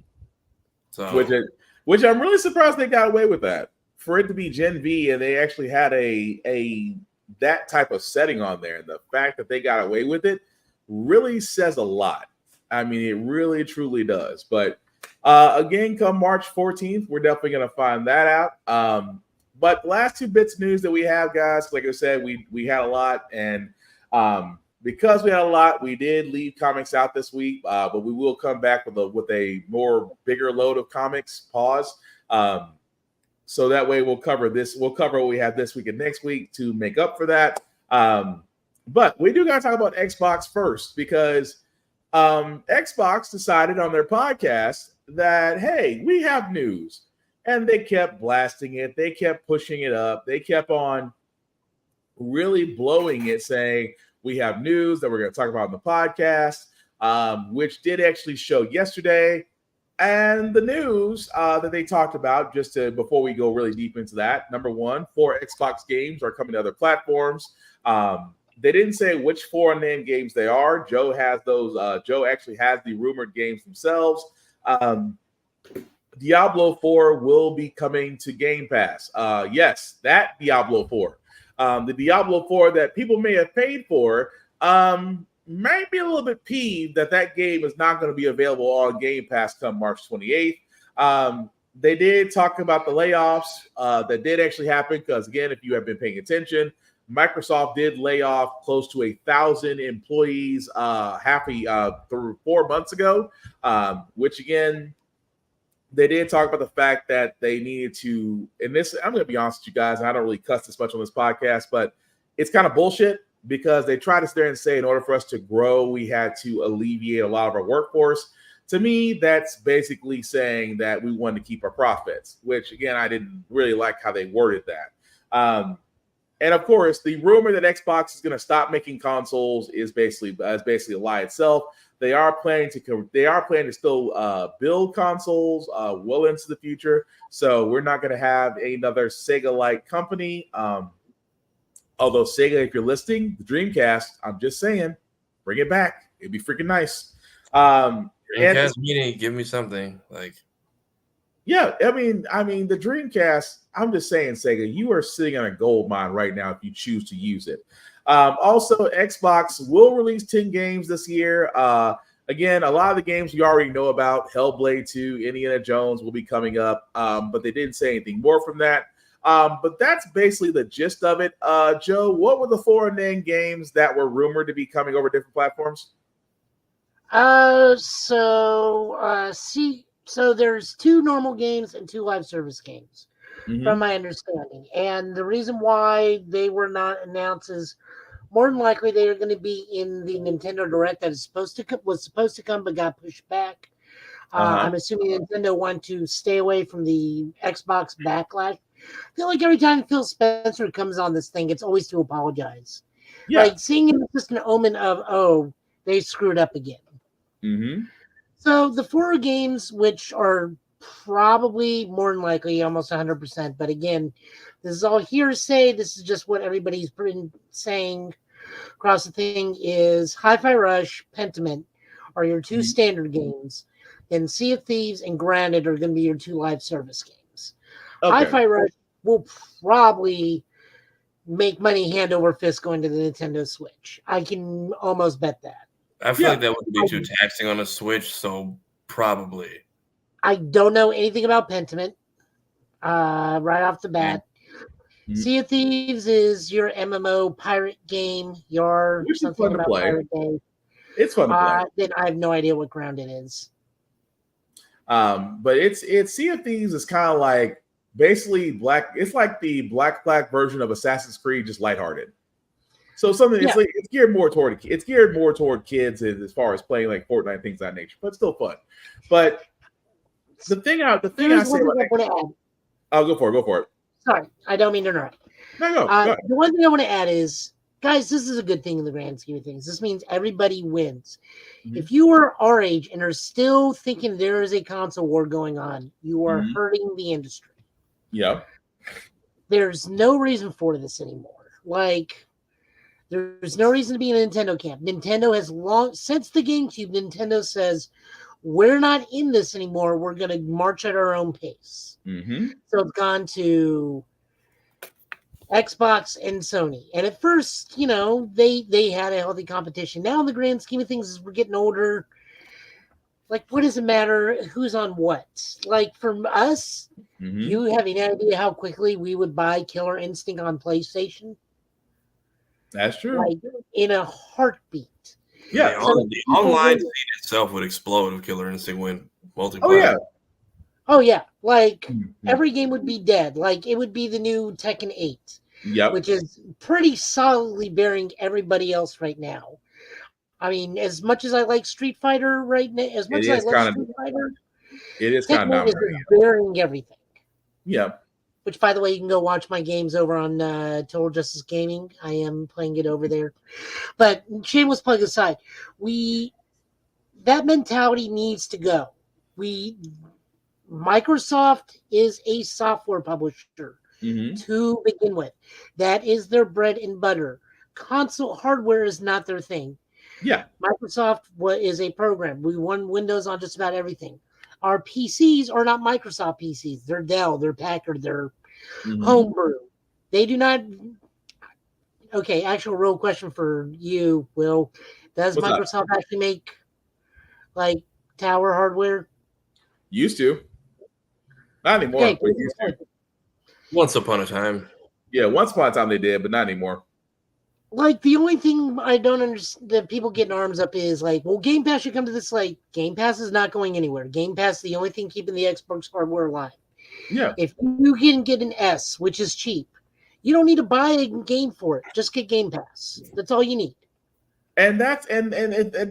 So, which I'm really surprised they got away with that. For it to be Gen V, and they actually had that type of setting on there, and the fact that they got away with it really says a lot. I mean, it really truly does. But again, come March 14th, we're definitely going to find that out. But the last two bits of news that we have, guys, like I said, we had a lot, and because we had a lot, we did leave comics out this week, but we will come back with a more bigger load of comics. Pause. So that way we'll cover what we have this week and next week to make up for that. But we do got to talk about Xbox first, because Xbox decided on their podcast that, hey, we have news. And they kept blasting it. They kept pushing it up. They kept on really blowing it, saying, we have news that we're going to talk about on the podcast, which did actually show yesterday. And the news that they talked about, before we go really deep into that, number one, 4 Xbox games are coming to other platforms. They didn't say which 4 unnamed games they are. Joe has those. Joe actually has the rumored games themselves. Diablo 4 will be coming to Game Pass. Yes, that Diablo 4. The Diablo 4 that people may have paid for might be a little bit peeved that game is not going to be available on Game Pass come March 28th. They did talk about the layoffs that did actually happen, because, again, if you have been paying attention, Microsoft did lay off close to 1,000 employees 4 months ago, which, again, they did talk about the fact that they needed to, and this, I'm going to be honest with you guys, and I don't really cuss this much on this podcast, but it's kind of bullshit, because they try to sit there and say, in order for us to grow, we had to alleviate a lot of our workforce. To me, that's basically saying that we wanted to keep our profits, which, again, I didn't really like how they worded that. And of course, the rumor that Xbox is going to stop making consoles is basically a lie itself. They are planning to still build consoles well into the future. So we're not going to have another Sega-like company. Although Sega, if you're listening, the Dreamcast, I'm just saying, bring it back. It'd be freaking nice. Dreamcast meeting, give me something like. Yeah, I mean, the Dreamcast, I'm just saying, Sega, you are sitting on a gold mine right now if you choose to use it. Also, Xbox will release 10 games this year. Again, a lot of the games you already know about. Hellblade 2, Indiana Jones will be coming up, but they didn't say anything more from that. But that's basically the gist of it. Joe, what were the 4 unnamed games that were rumored to be coming over different platforms? So there's 2 normal games and 2 live service games, from my understanding. And the reason why they were not announced is more than likely they are going to be in the Nintendo Direct that was supposed to come but got pushed back. I'm assuming Nintendo wanted to stay away from the Xbox backlash. I feel like every time Phil Spencer comes on this thing, it's always to apologize. Yeah. Like, seeing him is just an omen of, oh, they screwed up again. Mm-hmm. So the 4 games, which are probably more than likely almost 100%, but again, this is all hearsay. This is just what everybody's been saying across the thing, is Hi-Fi Rush, Pentiment are your two standard games. Then Sea of Thieves and Grounded are going to be your two live service games. Hi-Fi Rush will probably make money hand over fist going to the Nintendo Switch. I can almost bet that. I feel like that would be too taxing on a Switch, so probably. I don't know anything about Pentiment right off the bat. Sea of Thieves is your MMO pirate game. Which is fun to play. Pirate Bay. It's fun to play. Then I have no idea what Grounded is. But it's Sea of Thieves is kind of like basically black. It's like the black version of Assassin's Creed, just lighthearted. So something it's geared more toward kids as far as playing like Fortnite and things of that nature, but still fun. But the thing I say about I'll go for it. Sorry, I don't mean to interrupt. No. The one thing I want to add is, guys, this is a good thing in the grand scheme of things. This means everybody wins. If you are our age and are still thinking there is a console war going on, you are hurting the industry. Yeah. There's no reason for this anymore. Like, there's no reason to be in a Nintendo camp. Nintendo has since the GameCube, Nintendo says, we're not in this anymore. We're going to march at our own pace. So it's gone to Xbox and Sony. And at first, they had a healthy competition. Now in the grand scheme of things, as we're getting older, like, what does it matter who's on what? Like, for us, you have any idea how quickly we would buy Killer Instinct on PlayStation? That's true. Like, in a heartbeat. Yeah, the online scene itself would explode if Killer Instinct went multiplayer. Oh yeah. Like, every game would be dead. Like, it would be the new Tekken 8. Yep. Which is pretty solidly burying everybody else right now. I mean, as much as I like Street Fighter right now, as much as I love Street Fighter, it is kind of burying everything. Yeah. Which, by the way, you can go watch my games over on Total Justice Gaming. I am playing it over there. But shameless plug aside, that mentality needs to go. Microsoft is a software publisher to begin with. That is their bread and butter. Console hardware is not their thing. Yeah. Microsoft is a program. We run Windows on just about everything. Our PCs are not Microsoft PCs. They're Dell, they're Packard, they're Homebrew. They do not. Okay, actual real question for you, Will. Does Microsoft actually make like tower hardware? Used to. Not anymore. Okay, but used to. Once upon a time. Yeah, once upon a time they did, but not anymore. Like, the only thing I don't understand that people getting arms up is like, well, Game Pass should come to this. Like, Game Pass is not going anywhere. Game Pass is the only thing keeping the Xbox hardware alive. Yeah. If you can get an S, which is cheap, you don't need to buy a game for it. Just get Game Pass. That's all you need. And that's and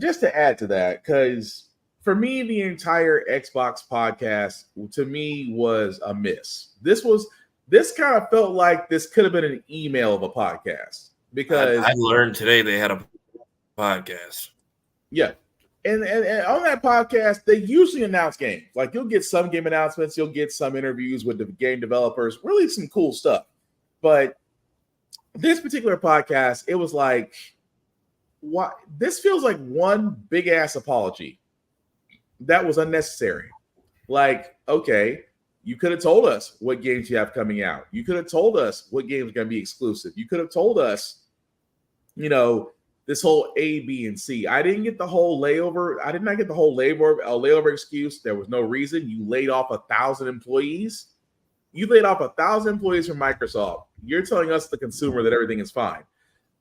just to add to that, because for me, the entire Xbox podcast to me was a miss. This kind of felt like this could have been an email of a podcast. Because I learned today they had a podcast. Yeah. And on that podcast, they usually announce games. Like, you'll get some game announcements, you'll get some interviews with the game developers, really some cool stuff. But this particular podcast, it was like, what? This feels like one big ass apology that was unnecessary. Like, okay, you could have told us what games you have coming out. You could have told us what games are going to be exclusive. You could have told us, this whole A, B, and C. I didn't get the whole layover. I did not get the whole layover excuse. There was no reason. You laid off 1,000 employees. You laid off 1,000 employees from Microsoft. You're telling us, the consumer, that everything is fine.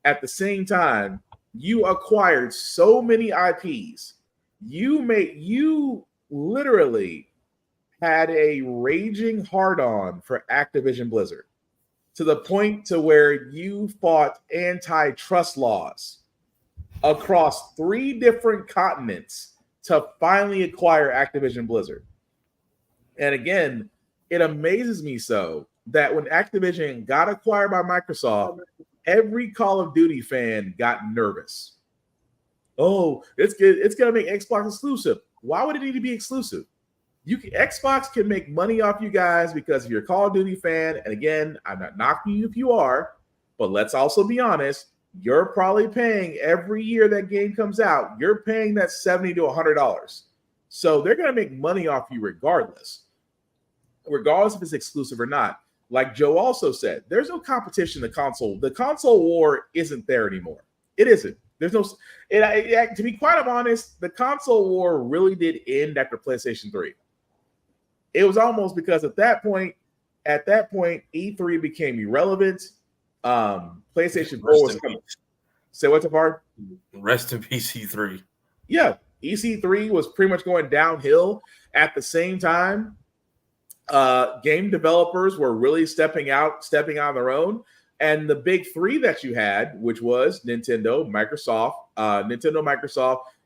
At the same time, you acquired so many IPs. You literally had a raging hard-on for Activision Blizzard, to the point to where you fought antitrust laws across 3 different continents to finally acquire Activision Blizzard. And again, it amazes me so that when Activision got acquired by Microsoft, every Call of Duty fan got nervous. Oh, it's going to make Xbox exclusive. Why would it need to be exclusive? Xbox can make money off you guys because if you're a Call of Duty fan, and again, I'm not knocking you if you are, but let's also be honest, you're probably paying every year that game comes out, you're paying that $70 to $100. So they're going to make money off you regardless if it's exclusive or not. Like Joe also said, there's no competition in the console. The console war isn't there anymore. It isn't. There's no. To be quite honest, the console war really did end after PlayStation 3. It was almost because at that point, E3 became irrelevant. PlayStation 4 was coming. Say what, Tafar? Rest in peace, E3. Yeah, EC3 was pretty much going downhill. At the same time, game developers were really stepping on their own. And the big three that you had, which was Nintendo, Microsoft,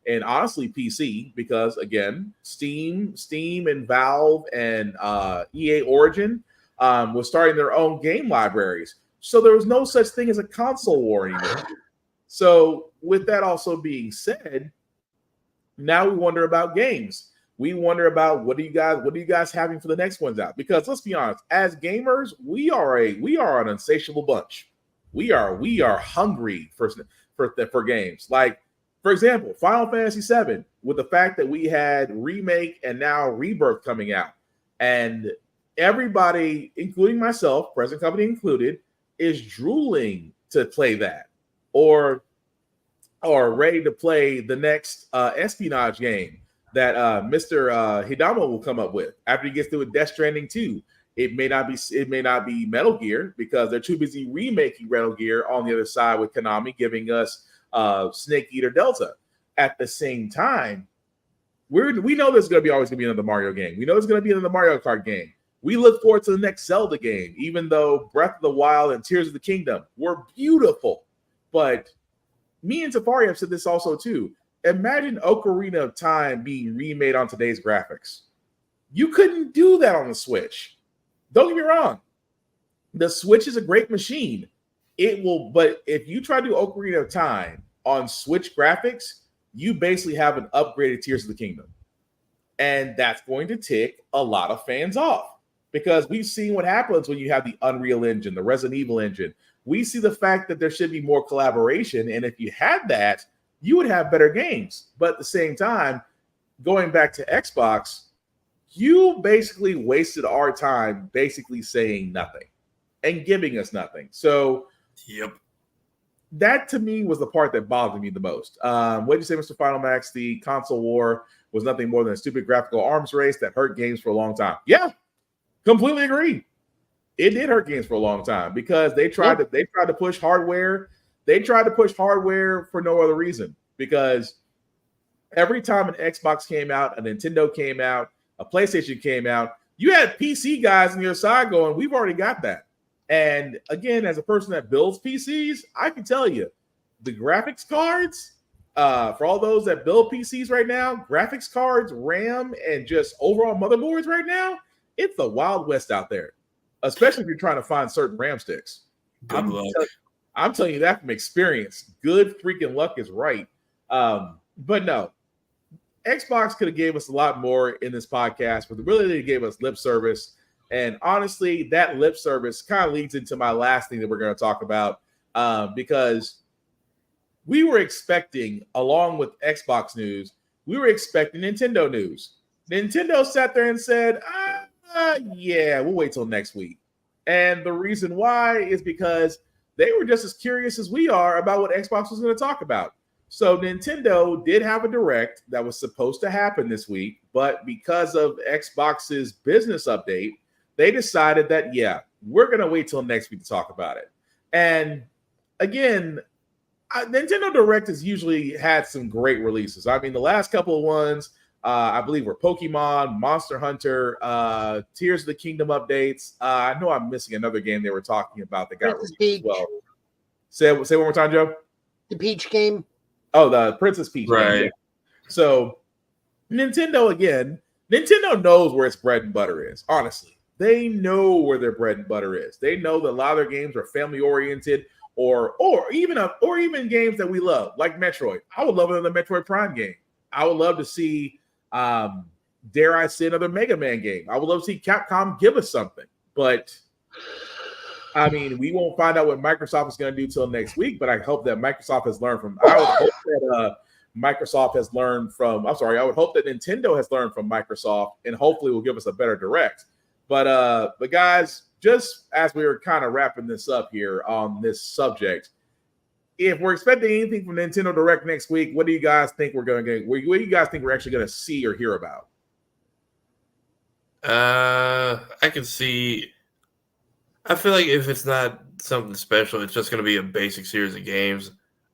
and honestly PC, because again, Steam and Valve and EA Origin was starting their own game libraries. So there was no such thing as a console war anymore. So with that also being said, now we wonder about games. We wonder about what are you guys having for the next ones out? Because let's be honest, as gamers, we are an insatiable bunch. We are hungry for games. Like, for example, Final Fantasy VII, with the fact that we had Remake and now Rebirth coming out, and everybody, including myself, present company included, is drooling to play that, or ready to play the next espionage game that Mr. Hidamo will come up with after he gets through with Death Stranding 2. It may not be Metal Gear because they're too busy remaking Metal Gear on the other side with Konami giving us Snake Eater Delta. At the same time, we know there's always going to be another Mario game. We know there's going to be another Mario Kart game. We look forward to the next Zelda game, even though Breath of the Wild and Tears of the Kingdom were beautiful. But me and Tafari have said this also too. Imagine Ocarina of Time being remade on today's graphics. You couldn't do that on the Switch. Don't get me wrong. The Switch is a great machine. But if you try to do Ocarina of Time on Switch graphics, you basically have an upgraded Tears of the Kingdom. And that's going to tick a lot of fans off because we've seen what happens when you have the Unreal Engine, the Resident Evil engine. We see the fact that there should be more collaboration. And if you had that, you would have better games. But at the same time, going back to Xbox, you basically wasted our time basically saying nothing and giving us nothing. So yep, that to me was the part that bothered me the most. What did you say, Mr. Final Max? The console war was nothing more than a stupid graphical arms race that hurt games for a long time. Yeah, completely agree. It did hurt games for a long time because they tried to push hardware. They tried to push hardware for no other reason because every time an Xbox came out, a Nintendo came out, a PlayStation came out, you had PC guys on your side going, we've already got that. And again, as a person that builds PCs, I can tell you the graphics cards, for all those that build PCs right now, graphics cards, RAM, and just overall motherboards right now, it's the Wild West out there, especially if you're trying to find certain RAM sticks. I'm telling you that from experience. Good freaking luck is right. But no, Xbox could have gave us a lot more in this podcast, but really they gave us lip service. And honestly, that lip service kind of leads into my last thing that we're going to talk about because we were expecting, along with Xbox news, we were expecting Nintendo news. Nintendo sat there and said, yeah, we'll wait till next week. And the reason why is because they were just as curious as we are about what Xbox was going to talk about. So Nintendo did have a direct that was supposed to happen this week, but because of Xbox's business update, they decided that, yeah, we're going to wait till next week to talk about it. And again, Nintendo Direct has usually had some great releases. I mean, the last couple of ones, I believe, were Pokemon, Monster Hunter, Tears of the Kingdom updates. I know I'm missing another game they were talking about that got released as well. Say one more time, Joe. The Peach game. Oh, the Princess Peach game. Yeah. So Nintendo knows where its bread and butter is, honestly. They know where their bread and butter is. They know that a lot of their games are family oriented or even games that we love, like Metroid. I would love another Metroid Prime game. I would love to see, dare I say, another Mega Man game. I would love to see Capcom give us something. But I mean, we won't find out what Microsoft is going to do till next week, but I hope that Microsoft has learned from. I would hope that Microsoft has learned from. I'm sorry. I would hope that Nintendo has learned from Microsoft, and hopefully will give us a better direct. But guys, just as we were kind of wrapping this up here on this subject, if we're expecting anything from Nintendo Direct next week, what do you guys think we're going to get? What do you guys think we're actually going to see or hear about? I can see. I feel like if it's not something special, it's just going to be a basic series of games.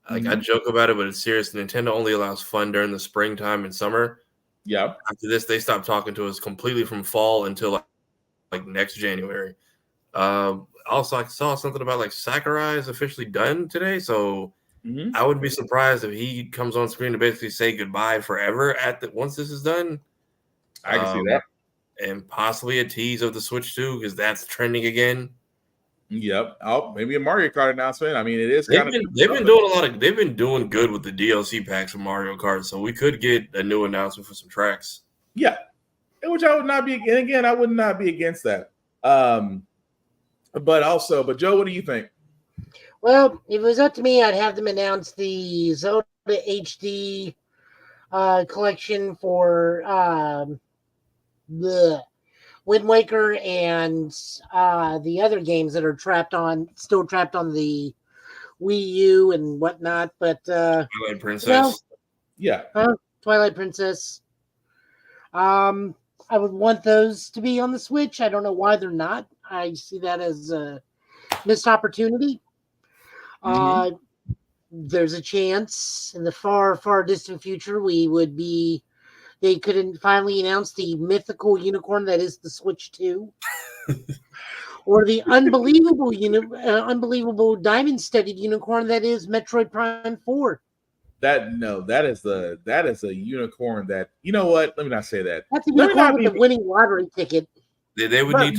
Like I joke about it, but it's serious. Nintendo only allows fun during the springtime and summer. Yeah. After this, they stop talking to us completely from fall until like next January. Also, I saw something about like Sakurai is officially done today, so I wouldn't be surprised if he comes on screen to basically say goodbye forever once this is done. I can see that. And possibly a tease of the Switch 2 because that's trending again. Yep. Oh, maybe a Mario Kart announcement. I mean, it is They've kind of. They've been doing a lot of. They've been doing good with the DLC packs for Mario Kart, so we could get a new announcement for some tracks. Yeah, which I would not be. And again, I would not be against that. But Joe, what do you think? Well, if it was up to me, I'd have them announce the Zelda HD collection for the Wind Waker and the other games that are still trapped on the Wii U and whatnot. But Twilight Princess, Twilight Princess. I would want those to be on the Switch. I don't know why they're not. I see that as a missed opportunity. There's a chance in the far, far distant future they could finally announce the mythical unicorn that is the Switch 2. Or the unbelievable diamond-studded unicorn that is Metroid Prime 4. That is a unicorn that, you know what? Let me not say that. That's a unicorn with the winning lottery ticket. They would need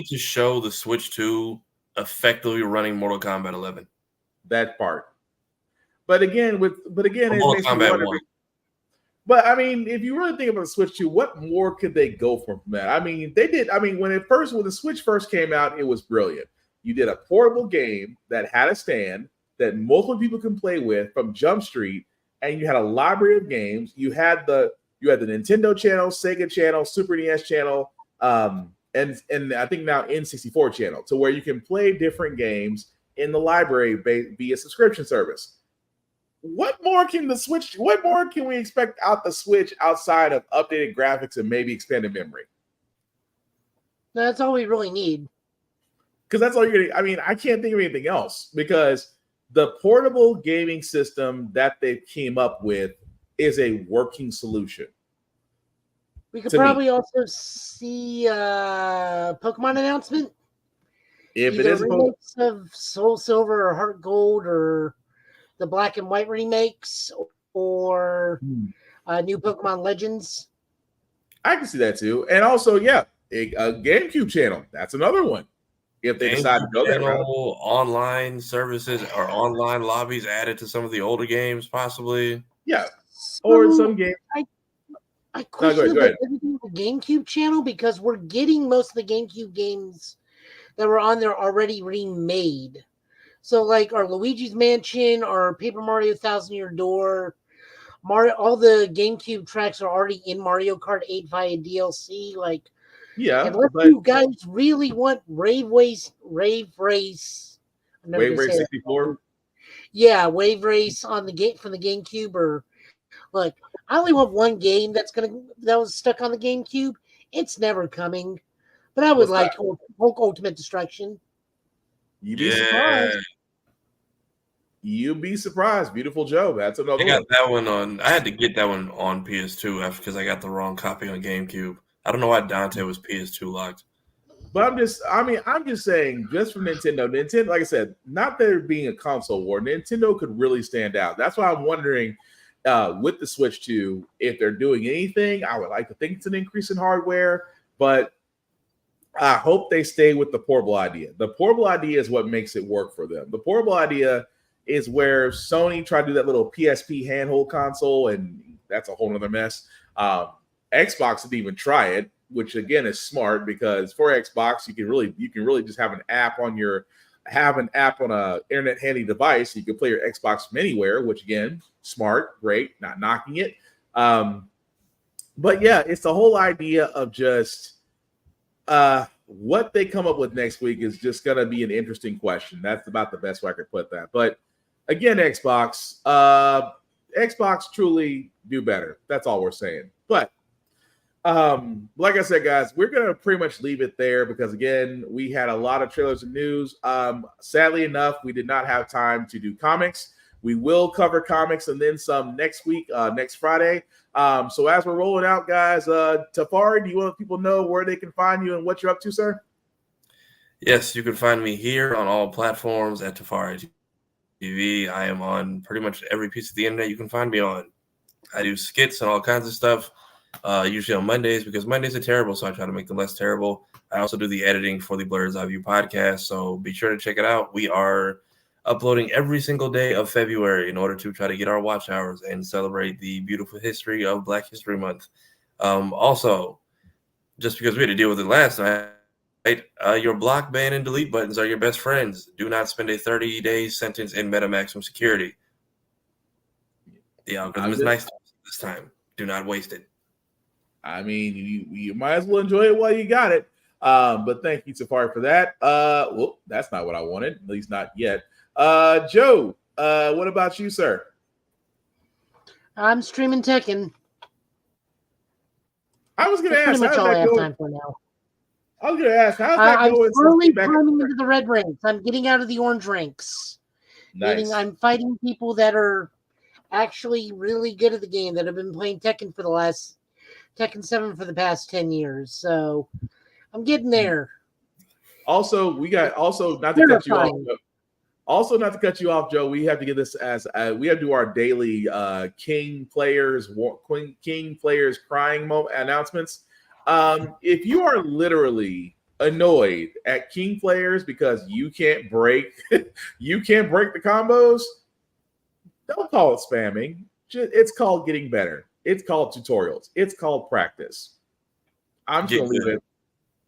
to show the Switch 2 effectively running Mortal Kombat 11. That part. But again, it makes me wonder. 1. But I mean, if you really think about the Switch 2, what more could they go from that? I mean, they did. I mean, when the Switch first came out, it was brilliant. You did a portable game that had a stand that multiple people can play with from Jump Street, and you had a library of games. You had the Nintendo channel, Sega channel, Super NES channel, and I think now N64 channel, to where you can play different games in the library via subscription service. What more can we expect out the Switch outside of updated graphics and maybe expanded memory? That's all we really need. Because that's all you're getting. I mean, I can't think of anything else because the portable gaming system that they came up with is a working solution. We could probably also see a Pokemon announcement. If it is remakes of Soul Silver or Heart Gold or the Black and White remakes or new Pokemon Legends. I can see that too. And also, a GameCube channel. That's another one. If they decide to go that route. Online services or online lobbies added to some of the older games, possibly. Yeah. Or in some games. I question the GameCube channel because we're getting most of the GameCube games that were on there already remade. So, like our Luigi's Mansion or Paper Mario 1000-Year Door, all the GameCube tracks are already in Mario Kart 8 via DLC. Unless you guys really want Wave Race 64. Yeah, Wave Race on the from the GameCube. Or look, I only want one game that was stuck on the GameCube. It's never coming, but I would like Hulk Ultimate Destruction. You'd be surprised. You'd be surprised. Beautiful Joe. That's another one. I got that one on. I had to get that one on PS2 because I got the wrong copy on GameCube. I don't know why Dante was PS2 locked. But I'm just saying, just from Nintendo, like I said, not there being a console war, Nintendo could really stand out. That's why I'm wondering with the Switch 2, if they're doing anything. I would like to think it's an increase in hardware, but I hope they stay with the portable idea. The portable idea is what makes it work for them. The portable idea is where Sony tried to do that little PSP handheld console, and that's a whole nother mess. Xbox didn't even try it. which again is smart because for Xbox you can really just have an app on a internet handy device. You can play your Xbox from anywhere, which again, smart, great, not knocking it. But yeah, it's the whole idea of just what they come up with next week is just going to be an interesting question. That's about the best way I could put that. But again, Xbox truly do better. That's all we're saying. But like I said, guys, we're going to pretty much leave it there because, again, we had a lot of trailers and news. Sadly enough, we did not have time to do comics. We will cover comics and then some next week, next Friday. So as we're rolling out, guys, Tafari, do you want people to know where they can find you and what you're up to, sir? Yes, you can find me here on all platforms at Tafari TV. I am on pretty much every piece of the internet you can find me on. I do skits and all kinds of stuff. Usually on Mondays because Mondays are terrible, so I try to make them less terrible. I also do the editing for the Blurred's Eye View podcast, so be sure to check it out. We are uploading every single day of February in order to try to get our watch hours and celebrate the beautiful history of Black History Month. Also, just because we had to deal with it last night, your block, ban, and delete buttons are your best friends. Do not spend a 30-day sentence in Meta Maximum Security. The algorithm is nice this time. Do not waste it. I mean, you might as well enjoy it while you got it. But thank you, Safari, for that. Well, that's not what I wanted, at least not yet. Joe, what about you, sir? I'm streaming Tekken. I was going to ask, pretty much all I have time for now. I was going to ask, how's that going? I'm slowly climbing into the red ranks. I'm getting out of the orange ranks. Nice. I'm fighting people that are actually really good at the game that have been playing Tekken 7 for the past 10 years. So I'm getting there. Not to cut you off. Also, not to cut you off, Joe, we have to get this as we have to do our daily King players crying announcements. If you are literally annoyed at King players because you can't break the combos, don't call it spamming. It's called getting better. It's called tutorials. It's called practice. I'm just gonna leave it.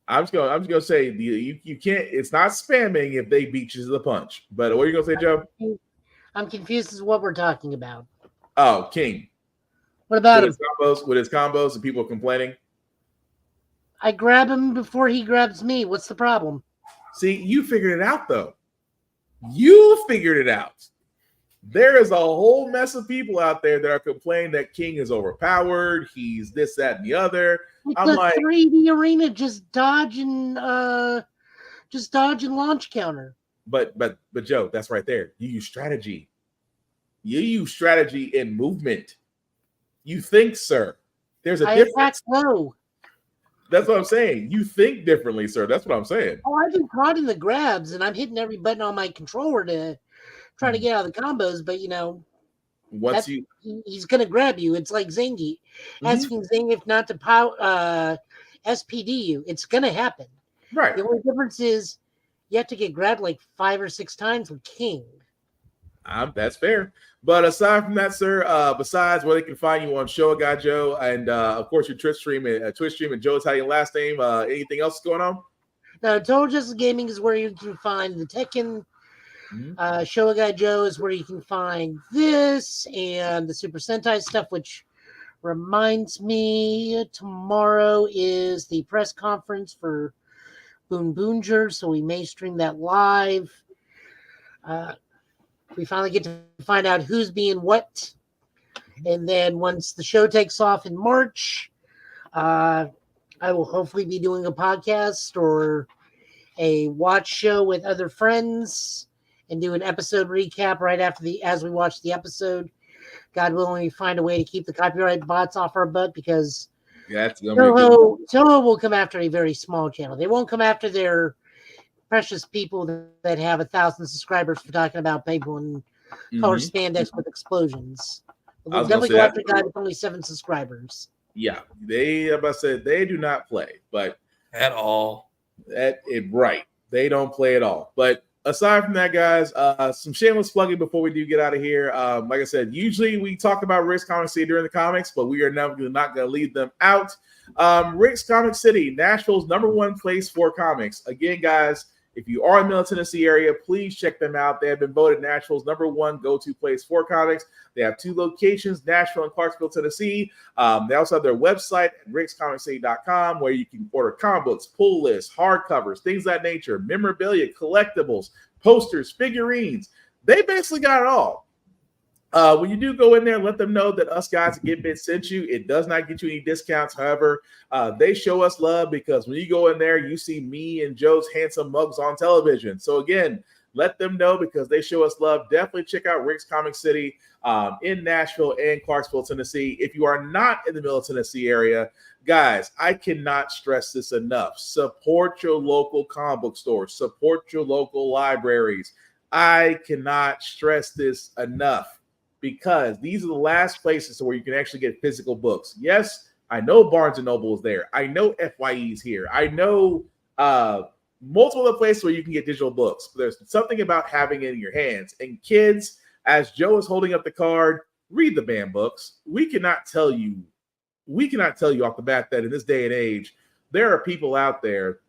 I'm just gonna say you can't. It's not spamming if they beat you to the punch. But what are you gonna say, Joe? I'm confused as to what we're talking about. Oh, King. What about him? With his combos and people complaining. I grab him before he grabs me. What's the problem? See, you figured it out though. You figured it out. There is a whole mess of people out there that are complaining that King is overpowered. He's this, that, and the other. It's a 3D arena. Just dodge and launch counter. But Joe, that's right there. You use strategy. You use strategy in movement. You think, sir. There's a difference. Attack low. That's what I'm saying. You think differently, sir. That's what I'm saying. Oh, I've been caught in the grabs, and I'm hitting every button on my controller to try to get out of the combos. But he's gonna grab you. It's like Zangief asking Zangief not to SPD you. It's gonna happen. Right. The only difference is you have to get grabbed like 5 or 6 times with King. That's fair. But aside from that, sir, besides where they can find you on Show a Guy Joe, and of course your Twitch stream and Joe's Italian last name. Anything else going on? No, Total Justice Gaming is where you can find the Tekken. Show a Guy Joe is where you can find this and the Super Sentai stuff, which reminds me tomorrow is the press conference for Boon Boonger, so we may stream that live. We finally get to find out who's being what. And then once the show takes off in March, I will hopefully be doing a podcast or a watch show with other friends and do an episode recap right after as we watch the episode. God willing, we find a way to keep the copyright bots off our butt because Toho will come after a very small channel. They won't come after their precious people that have 1,000 subscribers for talking about people in color spandex with explosions. They'll definitely go after a guy with only 7 subscribers. Yeah, they do not play, but at all. Right. They don't play at all. But aside from that, guys, some shameless plugging before we do get out of here. Like I said, usually we talk about Rick's Comics during the comics, but we are now not going to leave them out. Rick's Comic City, Nashville's #1 place for comics. Again, guys, if you are in the Middle Tennessee area, please check them out. They have been voted Nashville's #1 go-to place for comics. They have 2 locations, Nashville and Clarksville, Tennessee. They also have their website at rickscomiccity.com, where you can order comic books, pull lists, hardcovers, things of that nature, memorabilia, collectibles, posters, figurines. They basically got it all. When you do go in there, let them know that us guys at Get Bit sent you. It does not get you any discounts. However, they show us love because when you go in there, you see me and Joe's handsome mugs on television. So again, let them know because they show us love. Definitely check out Rick's Comic City in Nashville and Clarksville, Tennessee. If you are not in the Middle Tennessee area, guys, I cannot stress this enough. Support your local comic book stores. Support your local libraries. I cannot stress this enough, because these are the last places where you can actually get physical books. Yes, I know Barnes & Noble is there. I know FYE is here. I know multiple other places where you can get digital books. But there's something about having it in your hands. And kids, as Joe is holding up the card, read the banned books. We cannot tell you off the bat that in this day and age, there are people out there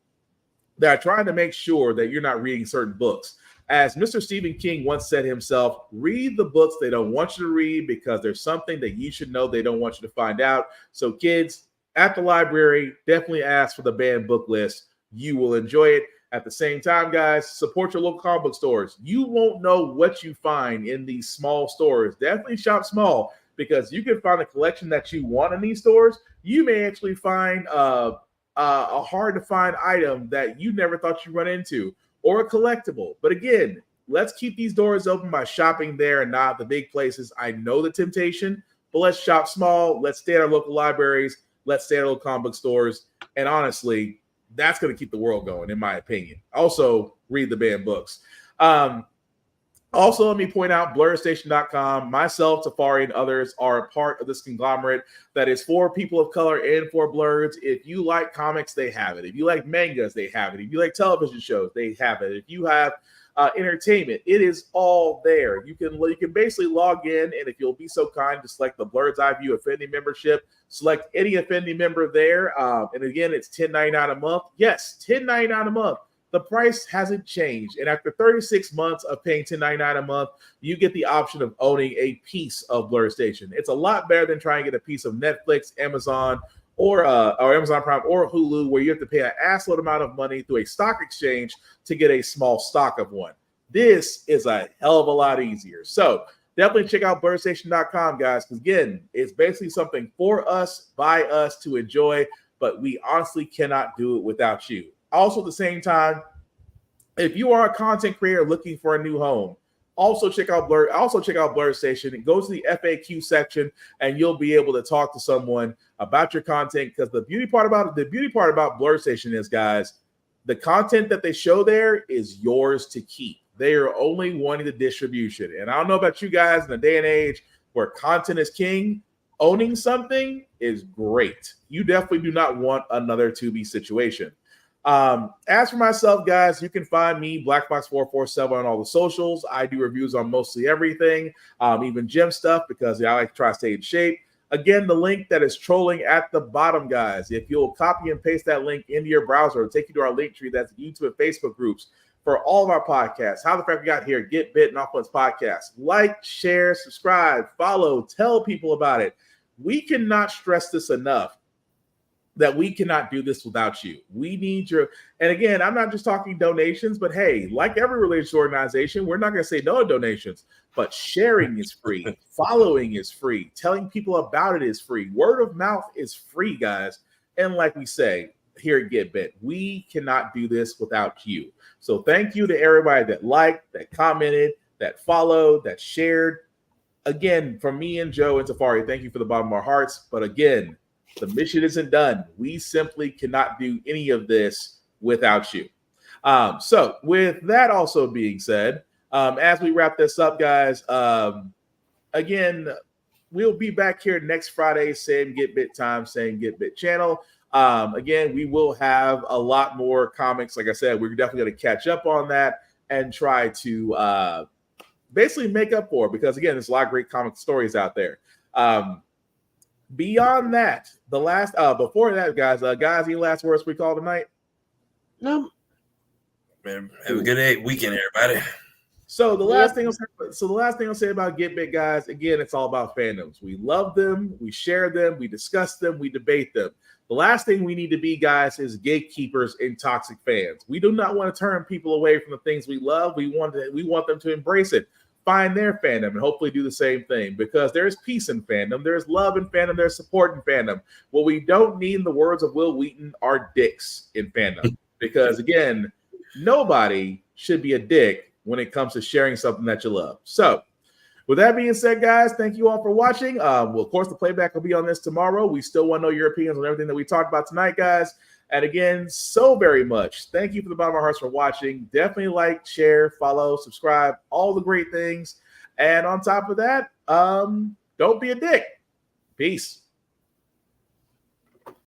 that are trying to make sure that you're not reading certain books. As Mr. Stephen King once said himself, read the books they don't want you to read because there's something that you should know they don't want you to find out. So kids, at the library, definitely ask for the banned book list. You will enjoy it. At the same time, guys, support your local comic book stores. You won't know what you find in these small stores. Definitely shop small because you can find a collection that you want in these stores. You may actually find a hard-to-find item that you never thought you'd run into, or a collectible. But again, let's keep these doors open by shopping there and not the big places. I know the temptation, but let's shop small. Let's stay at our local libraries. Let's stay at our local comic book stores. And honestly, that's going to keep the world going, in my opinion. Also, read the banned books. Also, let me point out BlurStation.com. Myself, Tafari, and others are a part of this conglomerate that is for people of color and for blurs. If you like comics, they have it. If you like mangas, they have it. If you like television shows, they have it. If you have entertainment, it is all there. You can basically log in, and if you'll be so kind to select the Blur's Eye View Affinity membership, select any Affinity member there. And again, it's $10.99 a month. Yes, $10.99 a month. The price hasn't changed. And after 36 months of paying $10.99 a month, you get the option of owning a piece of Blur Station. It's a lot better than trying to get a piece of Netflix, Amazon, or Amazon Prime or Hulu, where you have to pay an assload amount of money through a stock exchange to get a small stock of one. This is a hell of a lot easier. So definitely check out BlurStation.com, guys, because again, it's basically something for us, by us to enjoy, but we honestly cannot do it without you. Also, at the same time, if you are a content creator looking for a new home, also check out Blur. Also check out Blur Station. And go to the FAQ section, and you'll be able to talk to someone about your content. Because the beauty part about Blur Station is, guys, the content that they show there is yours to keep. They are only wanting the distribution. And I don't know about you guys in a day and age where content is king. Owning something is great. You definitely do not want another Tubi situation. As for myself, guys, you can find me, BlackBox447, on all the socials. I do reviews on mostly everything, even gym stuff, because I like to try to stay in shape. Again, the link that is trolling at the bottom, guys, if you'll copy and paste that link into your browser, it'll take you to our link tree. That's YouTube and Facebook groups for all of our podcasts. How the Frick We Got Here, Get Bit, and Off Limits podcast. Like, share, subscribe, follow, tell people about it. We cannot stress this enough, that we cannot do this without you. We need your, and again, I'm not just talking donations, but hey, like every religious organization, we're not going to say no to donations, but sharing is free. Following is free. Telling people about it is free. Word of mouth is free, guys. And like we say here at Get Bit, we cannot do this without you. So thank you to everybody that liked, that commented, that followed, that shared. Again, from me and Joe and Tafari, thank you for the bottom of our hearts. But again, the mission isn't done. We simply cannot do any of this without you. So with that also being said, as we wrap this up, guys, again, we'll be back here next Friday, same Get Bit time, same Get Bit channel. Again, we will have a lot more comics. Like I said, we're definitely going to catch up on that and try to basically make up for it, because again, there's a lot of great comic stories out there. Beyond that, the last before that, guys, any last words we call tonight? No. Man, have a good weekend, everybody. So the last thing I'll say about Get Bit, guys, again, it's all about fandoms. We love them, we share them, we discuss them, we debate them. The last thing we need to be, guys, is gatekeepers and toxic fans. We do not want to turn people away from the things we love. We want them to embrace it, find their fandom, and hopefully do the same thing, because there's peace in fandom, there's love in fandom, there's support in fandom. What we don't need, in the words of Will Wheaton, are dicks in fandom. Because again, nobody should be a dick when it comes to sharing something that you love. So with that being said, guys, thank you all for watching. Well, of course, the playback will be on this tomorrow. We still want to know your opinions on everything that we talked about tonight, guys. And again, so very much, thank you from the bottom of our hearts for watching. Definitely like, share, follow, subscribe, all the great things. And on top of that, don't be a dick. Peace.